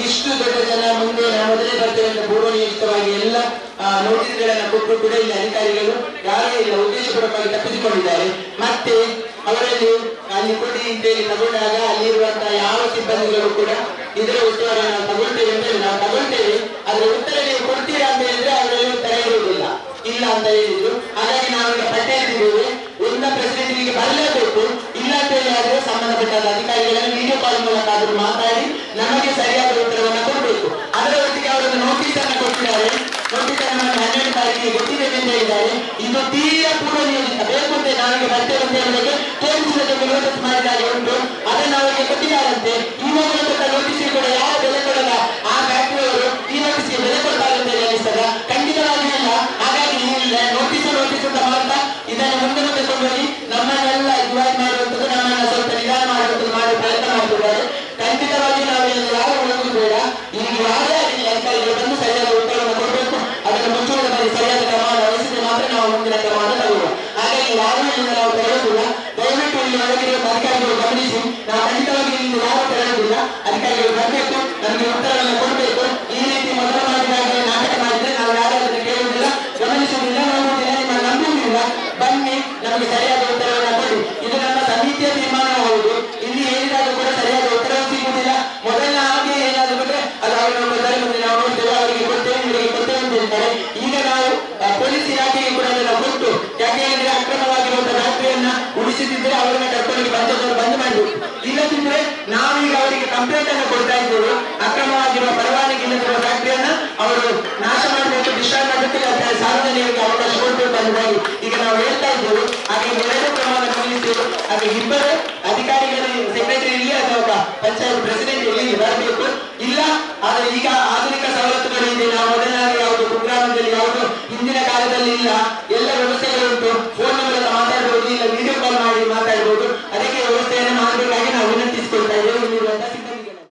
Speaker 8: ಇಷ್ಟು ದೊಡ್ಡ ಜನ ಮುಂದೆ ನಾವು ಮೊದಲೇ ಬರ್ತೇವೆ ಅಂತ ಪೂರ್ವನಿಯೋಜಿತವಾಗಿ ಎಲ್ಲ ನೋಟಿಸ್ಗಳನ್ನ ಕೊಟ್ಟರು ಕೂಡ ಇಲ್ಲಿ ಅಧಿಕಾರಿಗಳು ಯಾರೇ ಇಲ್ಲ ಉದ್ದೇಶಪೂರ್ವಕವಾಗಿ ತಪ್ಪಿಸಿಕೊಂಡಿದ್ದಾರೆ. ಮತ್ತೆ ಅವರಲ್ಲಿ ಅಲ್ಲಿ ಕೊಡಿ ಅಂತೇಳಿ ತಗೊಂಡಾಗ ಅಲ್ಲಿರುವಂತಹ ಯಾವ ಸಿಬ್ಬಂದಿಗಳು ಕೂಡ ಇದರ ಉತ್ತರವನ್ನು ನಾವು ತಗೊಳ್ತೇವೆ ಅಂತ ನಾವು ತಗೊಳ್ತೇವೆ, ಆದ್ರೆ ಉತ್ತರ ನೀವು ಕೊಡ್ತೀರಾ ಅಂತ ಹೇಳಿದ್ರೆ ಅವರಲ್ಲಿ ಉತ್ತರ ಇರುವುದಿಲ್ಲ, ಇಲ್ಲ ಅಂತ ಹೇಳಿದ್ರು. ಹಾಗಾಗಿ ನಾವೀಗ ಪಟ್ಟೆ ಇಟ್ಟಿದ್ದೇವೆ, ಒಂದ ಪ್ರೆಸಿಡೆಂಟ್ಗೆ ಬರಲೇಬೇಕು, ಇಲ್ಲ ಅಂತ ಹೇಳಿದ್ರೆ ಸಂಬಂಧಪಟ್ಟ ಅಧಿಕಾರಿಗಳನ್ನು ವಿಡಿಯೋ ಕಾಲ್ ಮೂಲಕ ಆದರೂ ಮಾತಾಡಿ ನಮಗೆ ಸರಿಯಾದ ಉತ್ತರವನ್ನು ಕೊಡಬೇಕು. ಅದರ ಒಟ್ಟಿಗೆ ಅವರನ್ನು ನೋಟಿಸ್ ಅನ್ನು ಕೊಟ್ಟಿದ್ದಾರೆ. ನೋಟಿಸ್ ಅನ್ನು 12 ತಾರೀಕಿಗೆ ಗೊತ್ತಿದೆ ಅಂತ ಹೇಳಿದ್ದಾರೆ. ಇದು ತೀರಾ ಪೂರ್ವ ನಿಯೋಜಿತ, ಬೇಕು ಅಂತ ನಾವಿಗೆ ಬರ್ತೇವೆ ಅಂತ ಹೇಳಿದಾಗ ತೋರಿಸಿದ ನೋಟಿಸ್ ಮಾಡಿದಾಗ ಉಂಟು, ಅದನ್ನು ಅವರಿಗೆ ಕೊಟ್ಟಿದ್ದಾರಂತೆ. ಇವಾಗ ಕೊಟ್ಟ ನೋಟಿಸ್ಗೆ ಕೂಡ ಯಾವ ಬೆಲೆ ಕೊಡಲ್ಲ, ಆ ಫ್ಯಾಕ್ಟರಿಯವರು ಈ ನೋಟಿಸ್ಗೆ ಬೆಲೆ ಕೊಡ್ತಾರೆ ಅಂತ ಹೇಳಿಸ್ತದ, ಖಂಡಿತವಾಗಿ ಇಲ್ಲ. ಹಾಗಾಗಿ ನೋಟಿಸ್ ಅಂತ ಮಾಡ್ತಾ ಇದನ್ನು ಮುಂದೆ ಕೊಂಡೋಗಿ ನಮ್ಮನ್ನೆಲ್ಲ ಡಿವೈಡ್ ಮಾಡುವಂಥದ್ದು, ನಮ್ಮನ್ನ ಸ್ವಲ್ಪ ನಿಧಾನ ಮಾಡುವಂಥದ್ದು ಮಾಡಿ ಪ್ರಯತ್ನ ಮಾಡ್ತಿದ್ದಾರೆ. ಖಂಡಿತವಾಗಿ ನಾವು ಯಾರು ಹೋಗುದು ಬೇಡ, ಈಗ ಯಾರೇ ಆಗಲಿ ಅಧಿಕಾರಿಗಳು ಬಂದು ಸರಿಯಾದ ಉತ್ತರವನ್ನು ಕೊಡಬೇಕು. ಅದನ್ನು ಮುಚ್ಚುವುದ ಬಗ್ಗೆ ಸರಿಯಾದ ಕ್ರಮವನ್ನು ವಹಿಸಿದ್ರೆ ಮಾತ್ರ ನಾವು ಮುಂದಿನ ಕ್ರಮವನ್ನು ತಗೊಳ್ಳುವ. ಹಾಗಾಗಿ ಯಾರು ಇಲ್ಲಿಂದ ನಾವು ತೆರಳುವುದಿಲ್ಲ. ದಯವಿಟ್ಟು ಇಲ್ಲಿ ಒಳಗಿರುವ ಅಧಿಕಾರಿಗಳು ಗಮನಿಸಿ, ನಾವು ಖಂಡಿತವಾಗಿ ಇಲ್ಲಿಂದ ಯಾರು ತೆರಳುವುದಿಲ್ಲ. ಅಧಿಕಾರಿಗಳು ಬರಬೇಕು, ನಮಗೆ ಉತ್ತರವನ್ನು ಕೊಡಬೇಕು. ಈ ರೀತಿ ಮೊದಲ ಮಾಡಿದಾಗ ನಾಟಕ ಮಾಡಿದ್ರೆ ನಾವು ಯಾರು ಅದನ್ನು ಕೇಳುವುದಿಲ್ಲ, ಗಮನಿಸುವುದಿಲ್ಲ, ನೋಡುವುದಿಲ್ಲ, ನಿಮ್ಮ ನಂಬುವುದಿಲ್ಲ. ಬನ್ನಿ, ನಮಗೆ ಸರಿಯಾದ ಉತ್ತರವನ್ನು ಕೊಡಿ. ಇದು ನಮ್ಮ ಸಮಿತಿಯ ತೀರ್ಮಾನ ಹೌದು. ಇಲ್ಲಿ ಹೇಳಿದಾಗ ಕೂಡ ಸರಿಯಾದ ಉತ್ತರ ಸಿಗುವುದಿಲ್ಲ. ಮೊದಲ ಹಾಗೆ ಏನಾದ್ರು ಬಿಟ್ಟರೆ ಅದು ಅವರನ್ನು ಕೊಟ್ಟರೆ ಮುಂದೆ ನಾವು ನೋಡ್ತೇವೆ, ಅವರಿಗೆ ಕೊಡ್ತೇವೆ, ಇವರಿಗೆ ಕೊಡ್ತೇವೆ ಅಂತ ಹೇಳ್ತಾರೆ. ಈಗ ನಾವು ಪೊಲೀಸ್ ಇಲಾಖೆಗೆ ಕೂಡ ಅದನ್ನು ಕೊಟ್ಟು, ಯಾಕೆ ಹೇಳಿದ್ರೆ ಅಕ್ರಮವಾಗಿರುವಂತಹ ಫ್ಯಾಕ್ಟರಿಯನ್ನ ಉಳಿಸಿದ್ರೆ ಅವರನ್ನ ಕರ್ಕೊಂಡು ಪಂಚಾಯತ್ ಬಂದ್ ಮಾಡಬೇಕು. ಇಲ್ಲದಿದ್ರೆ ನಾವೀಗ ಅವರಿಗೆ ಕಂಪ್ಲೇಂಟ್ ಅನ್ನು ಕೊಡ್ತಾ ಇದ್ದೇವೆ. ಅಕ್ರಮವಾಗಿರುವ ಪರವಾನಗಿ ಇಲ್ಲದಿರುವ ಫ್ಯಾಕ್ಟರಿಯನ್ನ ಅವರು ನಾಶ ಮಾಡಬೇಕು, ಡಿಸ್ಟ್ರಾಯ್ ಮಾಡಬೇಕು, ಸಾರ್ವಜನಿಕರಿಗೆ ಅವಕಾಶ ಕೊಡಬೇಕು ಅನ್ನೋದಾಗಿ ಈಗ ನಾವು ಹೇಳ್ತಾ ಇದ್ದೇವೆ. ಹಾಗೆ ಎರಡು ಕ್ರಮವನ್ನು ಗಮನಿಸ್ತೇವೆ. ಹಾಗೆ ಇಬ್ಬರು ಅಧಿಕಾರಿಗಳು, ಸೆಕ್ರೆಟರಿ ಇಲ್ಲಿ ಅಥವಾ ಪಂಚಾಯತ್ ಪ್ರೆಸಿಡೆಂಟ್ ಇಲ್ಲಿ ಬರಬೇಕು. ಇಲ್ಲ ಆದರೆ ಈಗ ಆಧುನಿಕ ಸವಲತ್ತುಗಳು ಇದೆ. ನಾವು ಮೊದಲಾಗಿ ಯಾವುದು ಕುಗ್ರಾಮದಲ್ಲಿ ಯಾವುದು ಹಿಂದಿನ ಕಾಲದಲ್ಲಿ ಇಲ್ಲ, ಎಲ್ಲ ವ್ಯವಸ್ಥೆಗಳು ಉಂಟು. ಫೋನ್ ಮೂಲಕ ಮಾತಾಡಬಹುದು, ಇಲ್ಲ ವಿಡಿಯೋ ಕಾಲ್ ಮಾಡಿ ಮಾತಾಡಬಹುದು. ಅದಕ್ಕೆ ವ್ಯವಸ್ಥೆಯನ್ನು ಮಾಡಬೇಕಾಗಿ ನಾವು ವಿನಂತಿಸಿಕೊಳ್ತಾ ಇದ್ದೇವೆ.